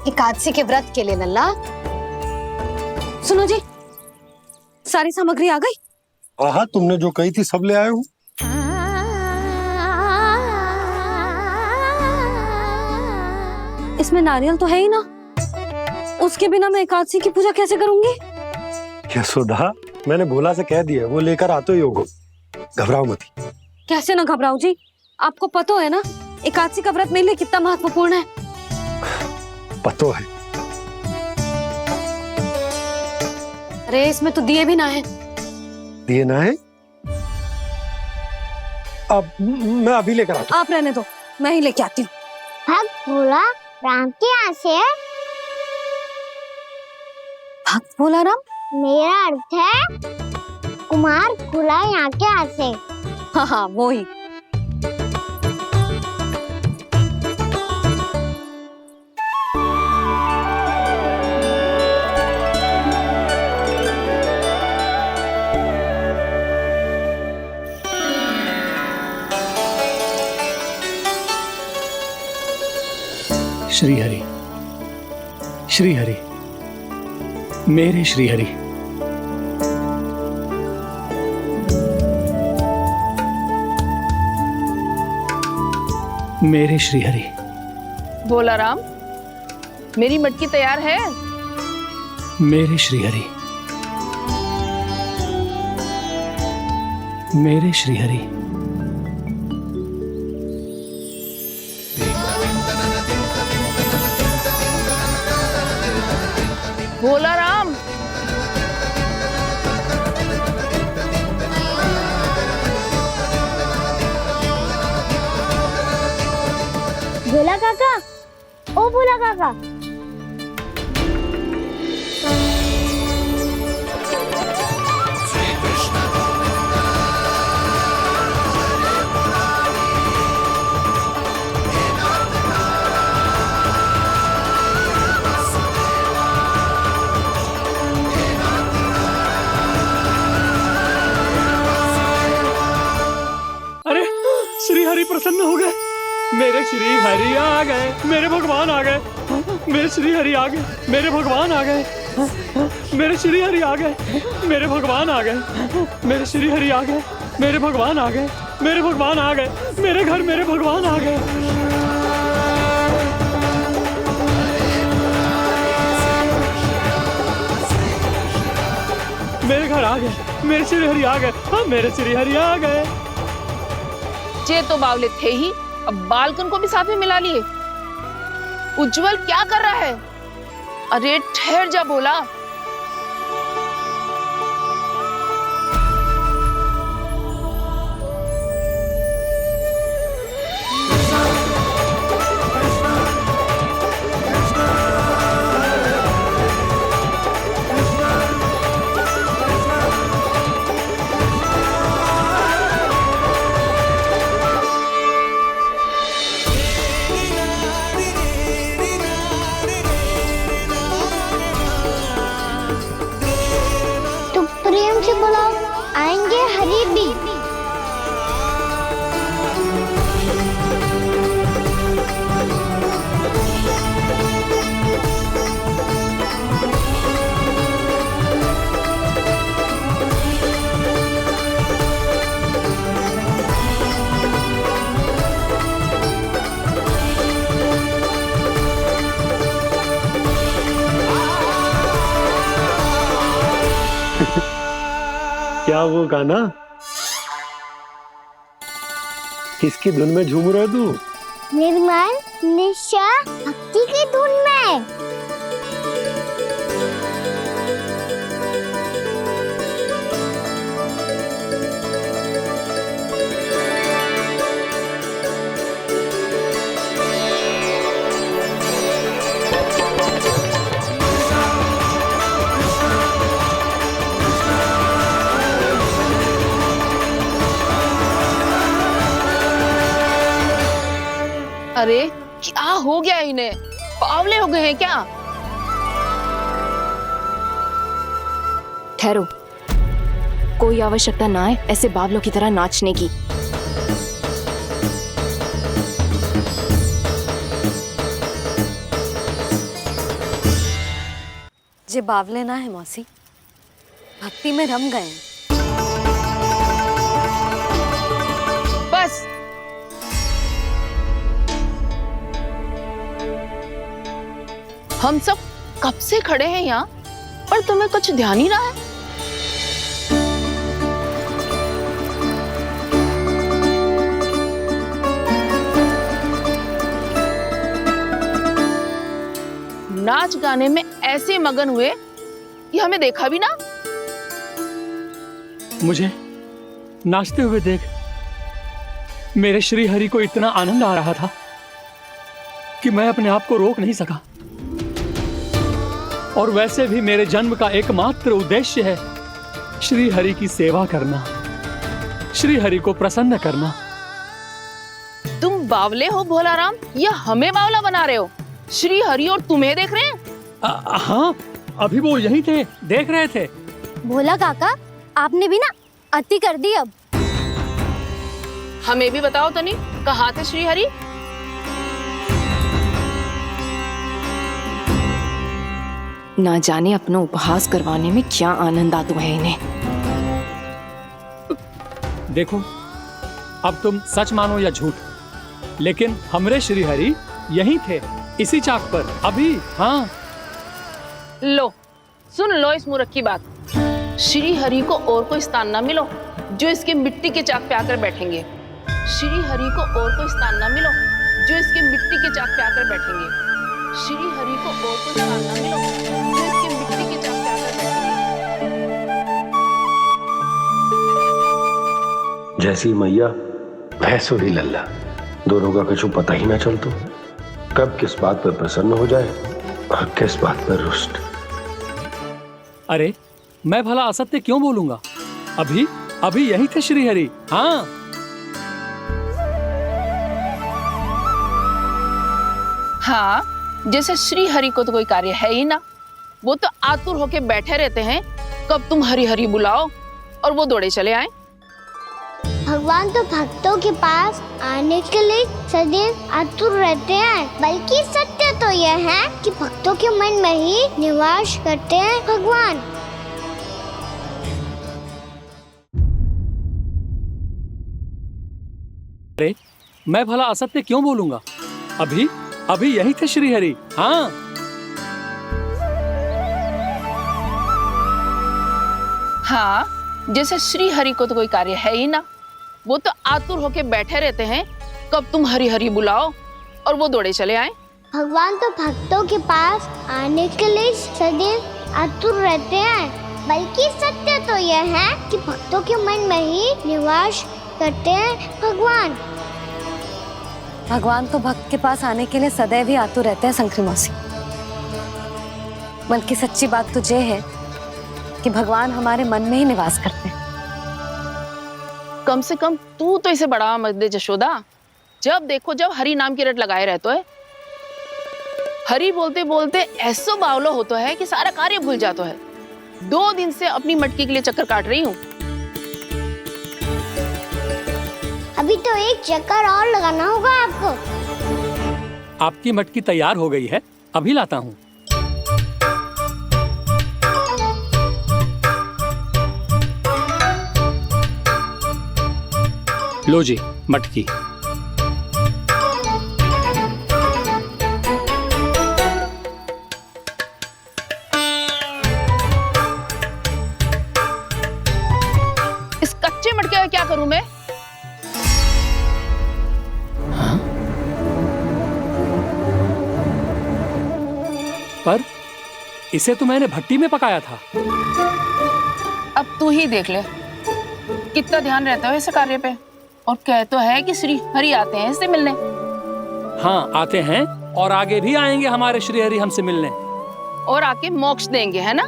एकादशी के व्रत के लिए लल्ला। सुनो जी, सारी सामग्री आ गई? हाँ, तुमने जो कही थी सब ले आए हूँ। इसमें नारियल तो है ही ना, उसके बिना मैं एकादशी की पूजा कैसे करूंगी? यशोदा, मैंने भोला से कह दिया, वो लेकर आते ही होगा, घबराओ मत। कैसे ना घबराओ जी, आपको पता है ना एकादशी का व्रत मेरे लिए कितना महत्वपूर्ण है। पतो है। अरे इसमें तो दिए भी ना है। दिए ना है? अब मैं अभी लेकर आता हूँ। आप रहने दो, मैं ही लेके आती हूँ। भक्त भोला राम के यहाँ से है? भक्त भोला राम? मेरा अर्थ है कुमार भोला यहाँ के यहाँ से। हाँ हाँ, वो ही। श्री हरि, श्री हरि, मेरे श्री हरि। मेरे श्री हरि। भोला राम, मेरी मटकी तैयार है? मेरे श्री हरि, मेरे श्री हरि। भोला राम, भोला काका, ओ भोला काका। अरे श्री हरि प्रसन्न हो गए। मेरे श्री हरि आ गए, मेरे भगवान आ गए। मेरे श्री हरि आ गए, मेरे भगवान आ गए। मेरे श्री हरि आ गए, मेरे भगवान आ गए। मेरे श्री हरि आ गए, मेरे भगवान आ गए। मेरे भगवान आ गए, मेरे घर मेरे भगवान आ गए। मेरे घर आ गए, मेरे श्री हरि आ गए। हाँ, मेरे श्री हरि आ गए। जे तो बावले थे ही, अब बालकन को भी साथ में मिला लिए। उज्जवल क्या कर रहा है? अरे ठहर जा भोला। प्रेम से बुलाओ, आएंगे हरि भी। क्या वो गाना? किसकी धुन में झूम रहा है तू? निर्मल निशा भक्ति की धुन में। अरे क्या हो गया इन्हें? बावले हो गए हैं क्या? ठहरो, कोई आवश्यकता ना है ऐसे बावलों की तरह नाचने की। जे बावले ना है मौसी, भक्ति में रम गए। बस हम सब कब से खड़े हैं यहाँ, पर तुम्हें कुछ ध्यान ही रहा है। नाच गाने में ऐसे मगन हुए कि हमें देखा भी ना। मुझे नाचते हुए देख मेरे श्री हरि को इतना आनंद आ रहा था कि मैं अपने आप को रोक नहीं सका। और वैसे भी मेरे जन्म का एकमात्र उद्देश्य है श्री हरि की सेवा करना, श्री हरि को प्रसन्न करना। तुम बावले हो भोला राम, या हमें बावला बना रहे हो? श्री हरि और तुम्हें देख रहे हैं? हाँ, अभी वो यहीं थे, देख रहे थे। भोला काका, आपने भी ना अति कर दी। अब हमें भी बताओ तनी, कहाँ थे श्री हरि? ना जाने अपना उपहास करवाने में क्या आनंद आतु है इन्हें। देखो, अब तुम सच मानो या झूठ, लेकिन हमरे श्री हरि यहीं थे, इसी चाक पर अभी। हाँ, लो सुन लो इस मूर्ख की बात। श्री हरि को और कोई स्थान ना मिलो जो इसके मिट्टी के चाक पे आकर बैठेंगे। श्री हरि को और कोई स्थान ना मिलो जो इसके मिट्टी के चाक पे आकर बैठेंगे। श्री हरि को और कोई स्थान ना मिलो जो इसके मिट्टी के चाक पे आकर बैठेंगे। जैसी मैया वैसो ही लल्ला, दोनों का कुछ पता ही ना चलतो, कब किस बात पर प्रसन्न हो जाए और किस बात पर रुष्ट। अरे मैं भला असत्य क्यों बोलूंगा? अभी यही थे श्री हरि। हाँ, हाँ, जैसे श्री हरि को तो कोई कार्य है ही ना, वो तो आतुर होके बैठे रहते हैं कब तुम हरि हरि बुलाओ और वो दौड़े चले आए। भगवान तो भक्तों के पास आने के लिए सदैव आतुर रहते हैं, बल्कि सत्य तो यह है कि भक्तों के मन में ही निवास करते हैं भगवान। अरे मैं भला असत्य क्यों बोलूंगा? अभी यही थे श्री हरि। हाँ, हाँ, जैसे श्री हरि को तो कोई कार्य है ही ना, वो तो आतुर होके बैठे रहते हैं कब तुम हरि हरि बुलाओ और वो दौड़े चले आए। भगवान तो भक्तों के पास आने के लिए सदैव आतुर रहते हैं, बल्कि सत्य तो यह है कि भक्तों के मन में ही निवास करते हैं भगवान। भगवान तो भक्त के पास आने के लिए सदैव ही आतुर रहते हैं शंकरी मौसी। बल्कि सच्ची बात तो ये है कि भगवान हमारे मन में ही निवास करते हैं। कम से कम तू तो इसे बढ़ावा मत दे जशोदा। जब देखो जब हरि नाम की रट लगाए रहते है। हरि बोलते बोलते ऐसो बावलो होता है कि सारा कार्य भूल जाता है। 2 दिन से अपनी मटकी के लिए चक्कर काट रही हूँ। अभी तो एक चक्कर और लगाना होगा आपको। आपकी मटकी तैयार हो गई है, अभी लाता हूँ। लो जी मटकी। इस कच्चे मटके का क्या करूं मैं? पर इसे तो मैंने भट्टी में पकाया था। अब तू ही देख ले कितना ध्यान रहता है इस कार्य पे। और कह तो है कि श्री हरि आते हैं इससे मिलने। हाँ आते हैं और आगे भी आएंगे हमारे श्री हरि हमसे मिलने। और आके मोक्ष देंगे, है ना?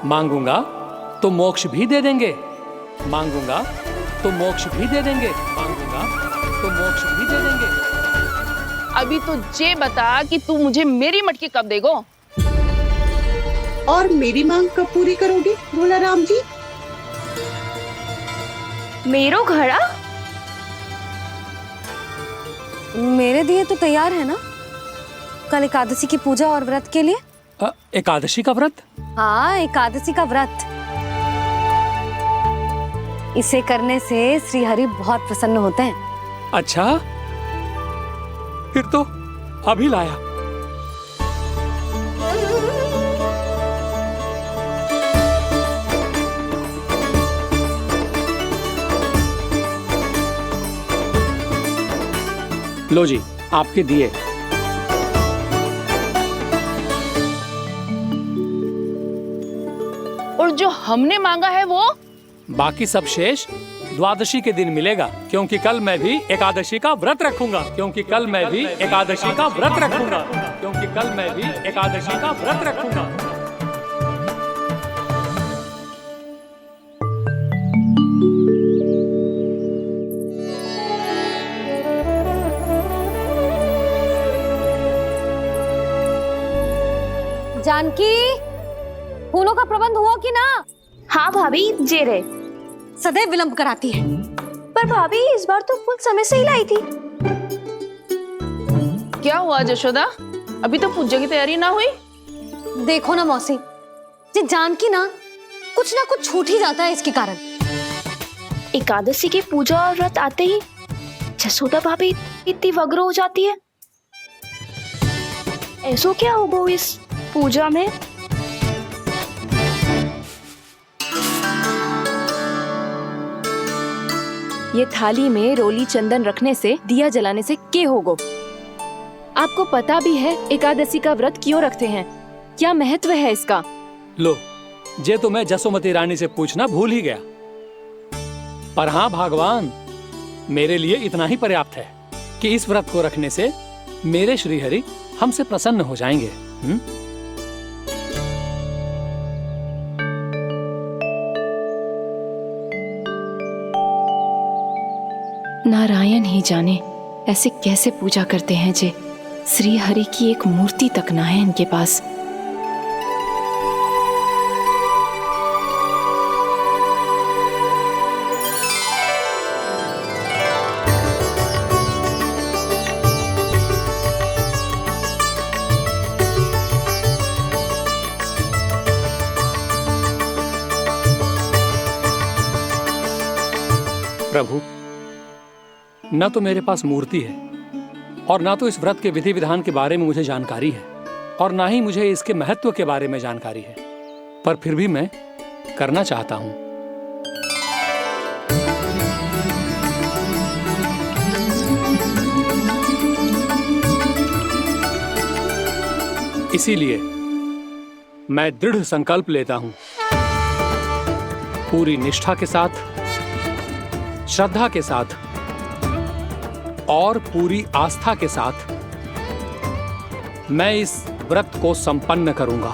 मांगूंगा तो मोक्ष भी दे देंगे, मांगूंगा तो मोक्ष भी दे देंगे, मांगूंगा तो मोक्ष भी दे देंगे। अभी तो ये बता कि तू मुझे मेरी मटकी कब देगो? और मेरी मांग कब पूरी करोगी भोला राम जी? मेरो घड़ा मेरे दिए तो तैयार है ना, कल एकादशी की पूजा और व्रत के लिए। एकादशी का व्रत? हाँ, एकादशी का व्रत। इसे करने से श्री हरि बहुत प्रसन्न होते हैं। अच्छा, फिर तो अभी लाया। लो जी आपके दिए। और जो हमने मांगा है वो? बाकी सब शेष द्वादशी के दिन मिलेगा, क्योंकि कल मैं भी एकादशी का व्रत रखूंगा, क्योंकि कल मैं भी एकादशी का व्रत रखूंगा, क्योंकि कल मैं भी एकादशी का व्रत रखूंगा। जानकी, फूलों का प्रबंध हुआ कि ना? हाँ भाभी, जे रहे। सदैव विलंब कराती है। पर भाभी इस बार तो फूल समय से ही लाई थी। क्या हुआ जशोदा? अभी तो पूजा की तैयारी ना हुई? देखो ना मौसी, ये जानकी ना कुछ छूट ही जाता है इसके कारण। एकादशी की पूजा और व्रत आते ही जसोदा भाभी इतनी वग्र हो जाती है। ऐसो क्या होगा इस पूजा में? ये थाली में रोली चंदन रखने से, दिया जलाने से के होगो? आपको पता भी है एकादशी का व्रत क्यों रखते हैं? क्या महत्व है इसका? लो, जे तो मैं जसोमती रानी से पूछना भूल ही गया। पर हाँ भगवान, मेरे लिए इतना ही पर्याप्त है कि इस व्रत को रखने से मेरे श्रीहरि हमसे प्रसन्न हो जाएंगे। नारायण ही जाने ऐसे कैसे पूजा करते हैं जे श्री हरि की एक मूर्ति तक ना है इनके पास। प्रभु, न तो मेरे पास मूर्ति है और ना तो इस व्रत के विधि विधान के बारे में मुझे जानकारी है और ना ही मुझे इसके महत्व के बारे में जानकारी है, पर फिर भी मैं करना चाहता हूं। इसीलिए मैं दृढ़ संकल्प लेता हूं, पूरी निष्ठा के साथ, श्रद्धा के साथ और पूरी आस्था के साथ मैं इस व्रत को संपन्न करूंगा।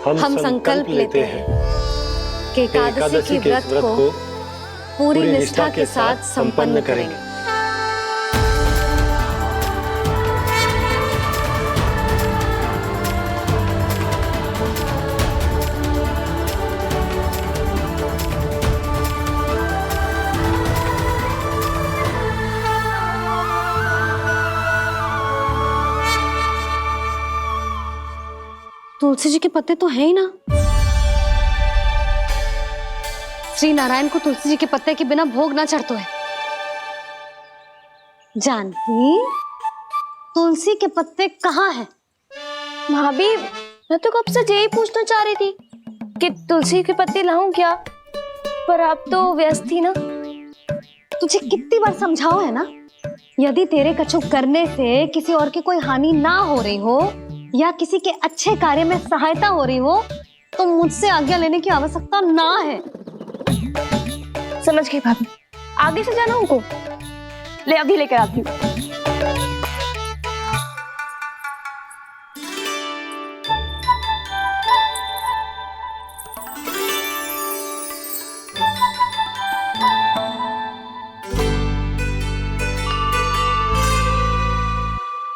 हम संकल्प लेते हैं कि एकादशी के व्रत को पूरी निष्ठा के साथ संपन्न करेंगे। तुलसी जी के पत्ते तो हैं ही ना। श्री नारायण को तुलसी जी के पत्ते के बिना भोग ना चढ़तो है। जानकी, तुलसी के पत्ते कहाँ हैं? भाभी, मैं तो कब से यही पूछना चाह रही थी कि तुलसी के पत्ते लाऊं क्या, पर आप तो व्यस्त थी ना। तुझे कितनी बार समझाओ है ना, यदि तेरे कछु करने से किसी और की कोई हानि ना हो रही हो या किसी के अच्छे कार्य में सहायता हो रही हो तो मुझसे आज्ञा लेने की आवश्यकता ना है। समझ गई भाभी, आगे से जाना उनको। ले अभी लेकर आती हूँ।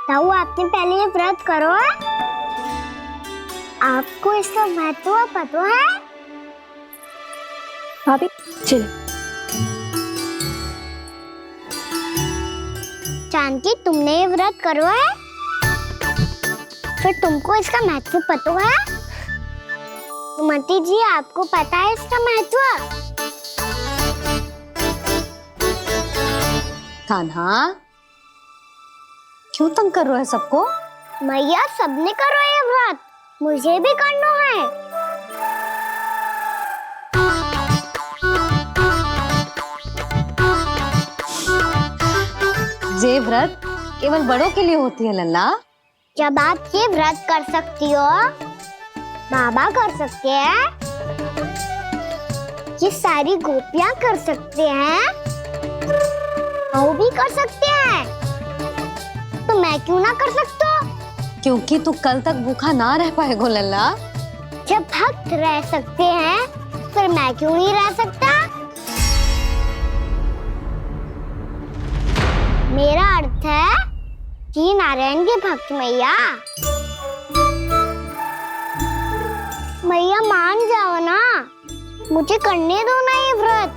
ताऊ, आपने पहले ये व्रत करो है? आपको इसका महत्व पता है? भाभी चल। जानकी, तुमने ये व्रत करो है? फिर तुमको इसका महत्व पता है? सुमति जी, आपको पता है इसका महत्व? कान्हा, क्यों तंग कर रहे हो सबको? मैया, सबने करो ये व्रत, मुझे भी करना है। ये व्रत केवल बड़ों के लिए होती है लल्ला। जब आप ये व्रत कर सकती हो, बाबा कर सकते हैं, ये सारी गोपियां कर सकते हैं, वो भी कर सकते हैं, तो मैं क्यों ना कर सकता? क्योंकि तू कल तक भूखा ना रह पाएगो लल्ला। जब भक्त रह सकते हैं, फिर मैं क्यों नहीं रह सकता? मेरा अर्थ है कि नारायण के भक्त मैया, मैया मान जाओ ना, मुझे करने दो ना ये व्रत।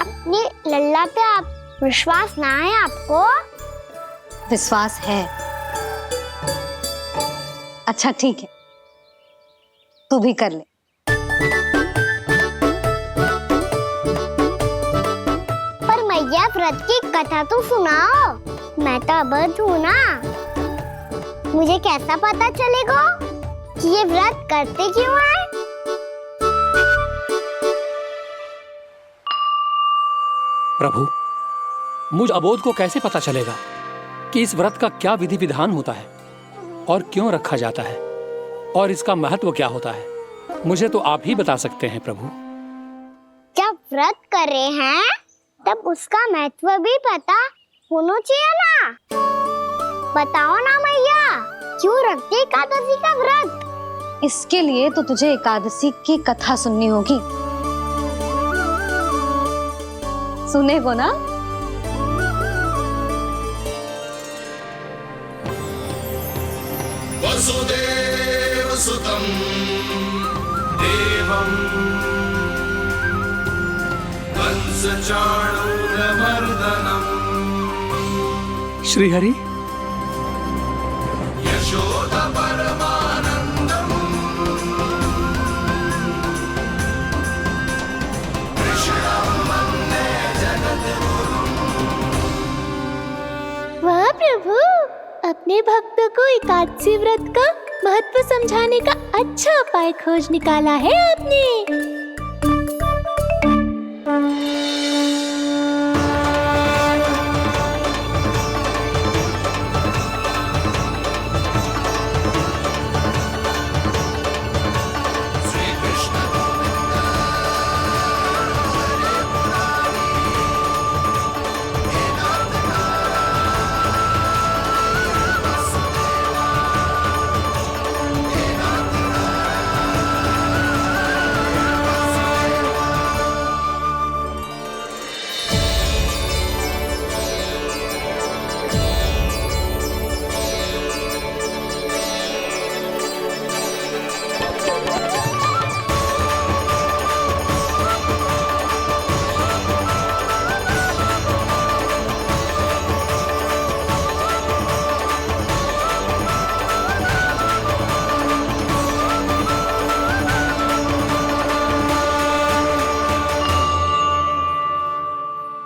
अपनी लल्ला पे आप विश्वास ना है आपको? विश्वास है। अच्छा ठीक है, तू भी कर ले। पर मैया व्रत की कथा तो सुनाओ, मैं तो अबध हूँ ना। मुझे कैसा पता चलेगा कि ये व्रत करते क्यों हैं? प्रभु, मुझ अबोध को कैसे पता चलेगा कि इस व्रत का क्या विधि विधान होता है और क्यों रखा जाता है और इसका महत्व क्या होता है? मुझे तो आप ही बता सकते हैं प्रभु। जब व्रत कर रहे हैं तब उसका महत्व भी पता होना चाहिए ना। बताओ ना मैया, क्यों रखते एकादशी का व्रत? इसके लिए तो तुझे एकादशी की कथा सुननी होगी। सुनेगो ना? वसुदेव सुतं देवं कंसचाणूरमर्दनम् श्रीहरि, यशोदा परमानंदम् कृष्णं वन्दे जगद्गुरुम्। वाह प्रभु, अपने भक्तों को एकादशी व्रत का महत्व समझाने का अच्छा उपाय खोज निकाला है आपने।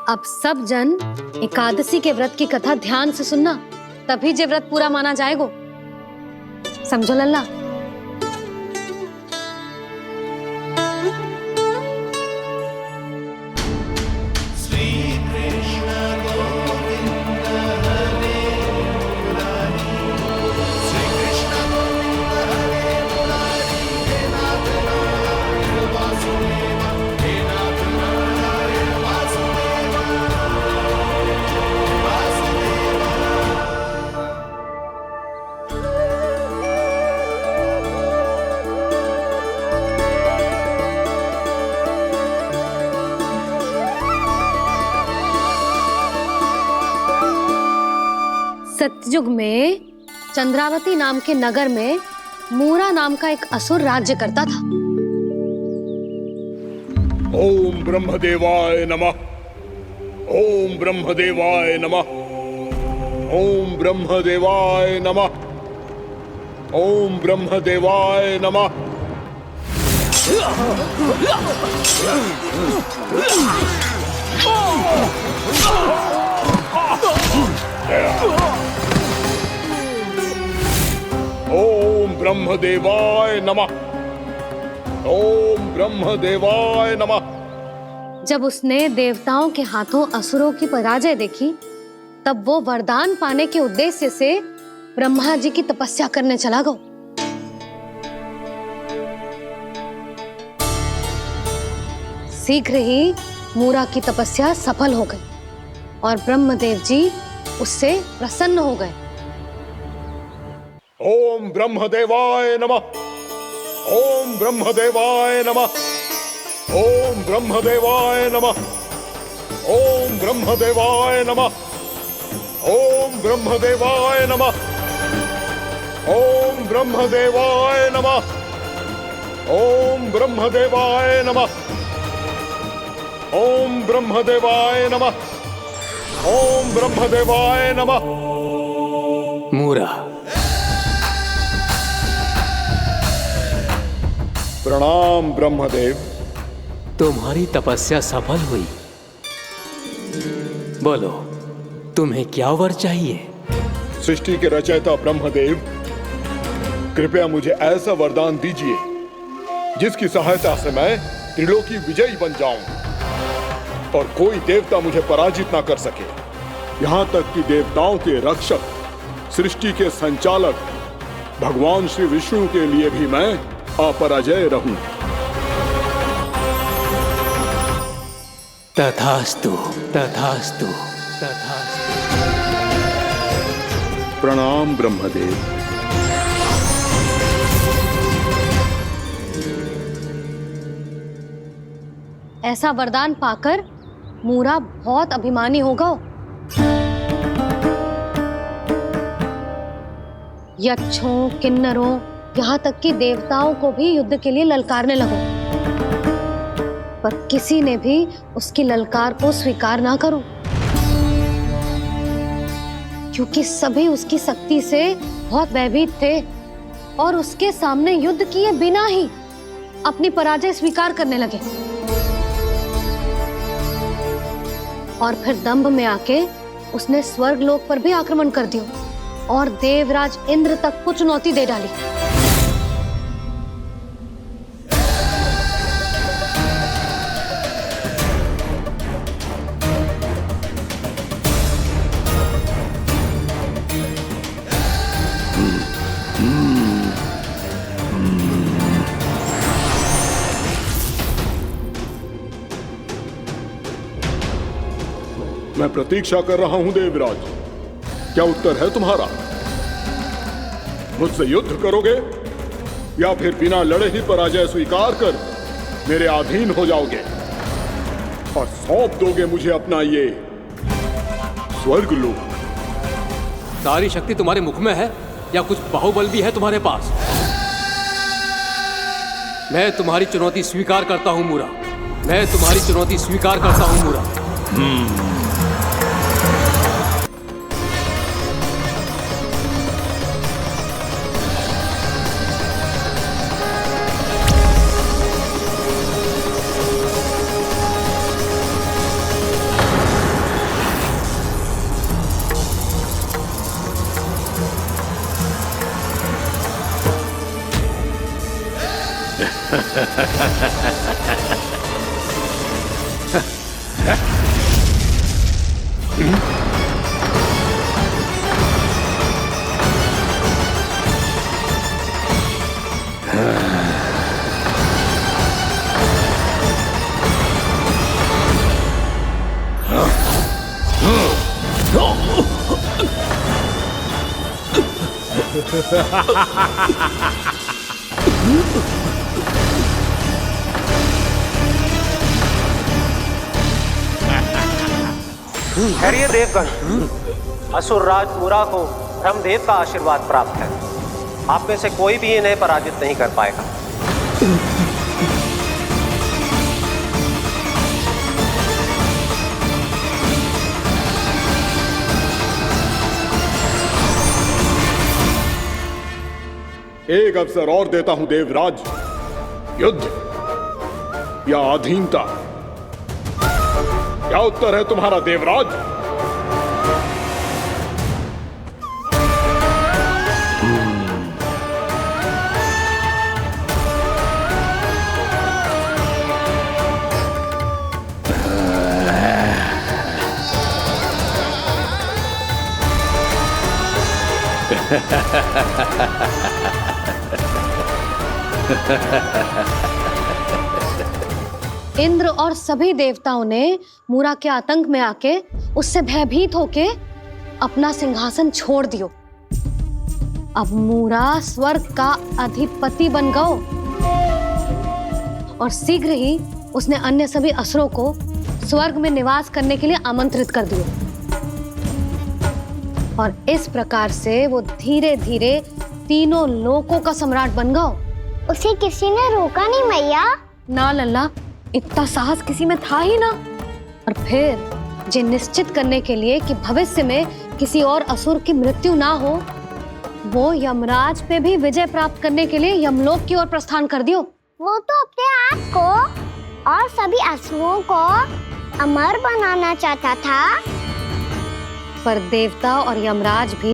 अब सब जन एकादशी के व्रत की कथा ध्यान से सुनना, तभी जे व्रत पूरा माना जाएगा। समझो लल्ला? सतयुग में चंद्रावती नाम के नगर में मूरा नाम का एक असुर राज्य करता था। ओम ब्रह्मदेवाय नमः। ओम ब्रह्मदेवाय नमः। ओम ब्रह्मदेवाय नमः। ओम ब्रह्मदेवाय नमः। ओम ब्रह्मदेवाय नमः। ओम ब्रह्मदेवाय नमः। जब उसने देवताओं के हाथों असुरों की पराजय देखी, तब वो वरदान पाने के उद्देश्य से ब्रह्मा जी की तपस्या करने चला गया। शीघ्र ही मूरा की तपस्या सफल हो गई और ब्रह्मदेव जी उससे प्रसन्न हो गए। ओम ब्रह्मदेवाय नमः। ओम ब्रह्मदेवाय नमः। ओम ब्रह्मदेवाय नमः। ओम ब्रह्मदेवाय नमः। ओम ब्रह्मदेवाय नमः। ओम ब्रह्मदेवाय नमः। ओम ब्रह्मदेवाय नमः। ओम ब्रह्मदेवाय नमः। ओम ब्रह्मदेवाय नमः। मूरा, प्रणाम ब्रह्मदेव। तुम्हारी तपस्या सफल हुई। बोलो, तुम्हें क्या वर चाहिए? सृष्टि के रचयिता ब्रह्मदेव, कृपया मुझे ऐसा वरदान दीजिए जिसकी सहायता से मैं त्रिलोकी विजयी बन जाऊं और कोई देवता मुझे पराजित ना कर सके। यहां तक कि देवताओं के रक्षक, सृष्टि के संचालक भगवान श्री विष्णु के लिए भी मैं अपराजय रहूं। तथास्तु, तथास्तु, तथास्तु। प्रणाम ब्रह्मदेव। ऐसा वरदान पाकर मूरा बहुत अभिमानी होगा। यक्षों, किन्नरों, यहाँ तक कि देवताओं को भी युद्ध के लिए ललकारने लगो, पर किसी ने भी उसकी ललकार को स्वीकार ना करो, क्योंकि सभी उसकी शक्ति से बहुत भयभीत थे और उसके सामने युद्ध किए बिना ही अपनी पराजय स्वीकार करने लगे। और फिर दंभ में आके उसने स्वर्ग लोक पर भी आक्रमण कर दिया और देवराज इंद्र तक को चुनौती दे डाली। मैं प्रतीक्षा कर रहा हूं देवराज। क्या उत्तर है तुम्हारा? मुझसे युद्ध करोगे या फिर बिना लड़े ही पराजय स्वीकार कर मेरे अधीन हो जाओगे और सौंप दोगे मुझे अपना ये स्वर्ग लोक? सारी शक्ति तुम्हारे मुख में है या कुछ बाहुबल भी है तुम्हारे पास? मैं तुम्हारी चुनौती स्वीकार करता हूं मूरा। मैं तुम्हारी चुनौती स्वीकार करता हूं मूरा। खैरिए देवगण, असुरराज मूरा को ब्रह्मदेव का आशीर्वाद प्राप्त है। आप में से कोई भी इन्हें पराजित नहीं कर पाएगा। एक अवसर और देता हूं देवराज। युद्ध या अधीनता, क्या उत्तर है तुम्हारा देवराज? इंद्र और सभी देवताओं ने मूरा के आतंक में आके उससे भयभीत होके अपना सिंहासन छोड़ दियो। अब मूरा स्वर्ग का अधिपति बन गयो और शीघ्र ही उसने अन्य सभी असुरों को स्वर्ग में निवास करने के लिए आमंत्रित कर दिया। और इस प्रकार से वो धीरे धीरे तीनों लोकों का सम्राट बन गया। उसे किसी ने रोका नहीं मैया? ना लल्ला, इतना साहस किसी में था ही ना। और फिर जे निश्चित करने के लिए कि भविष्य में किसी और असुर की मृत्यु ना हो, वो यमराज पे भी विजय प्राप्त करने के लिए यमलोक की ओर प्रस्थान कर दियो। वो तो अपने आप को और सभी असुरों को अमर बनाना चाहता था, पर देवता और यमराज भी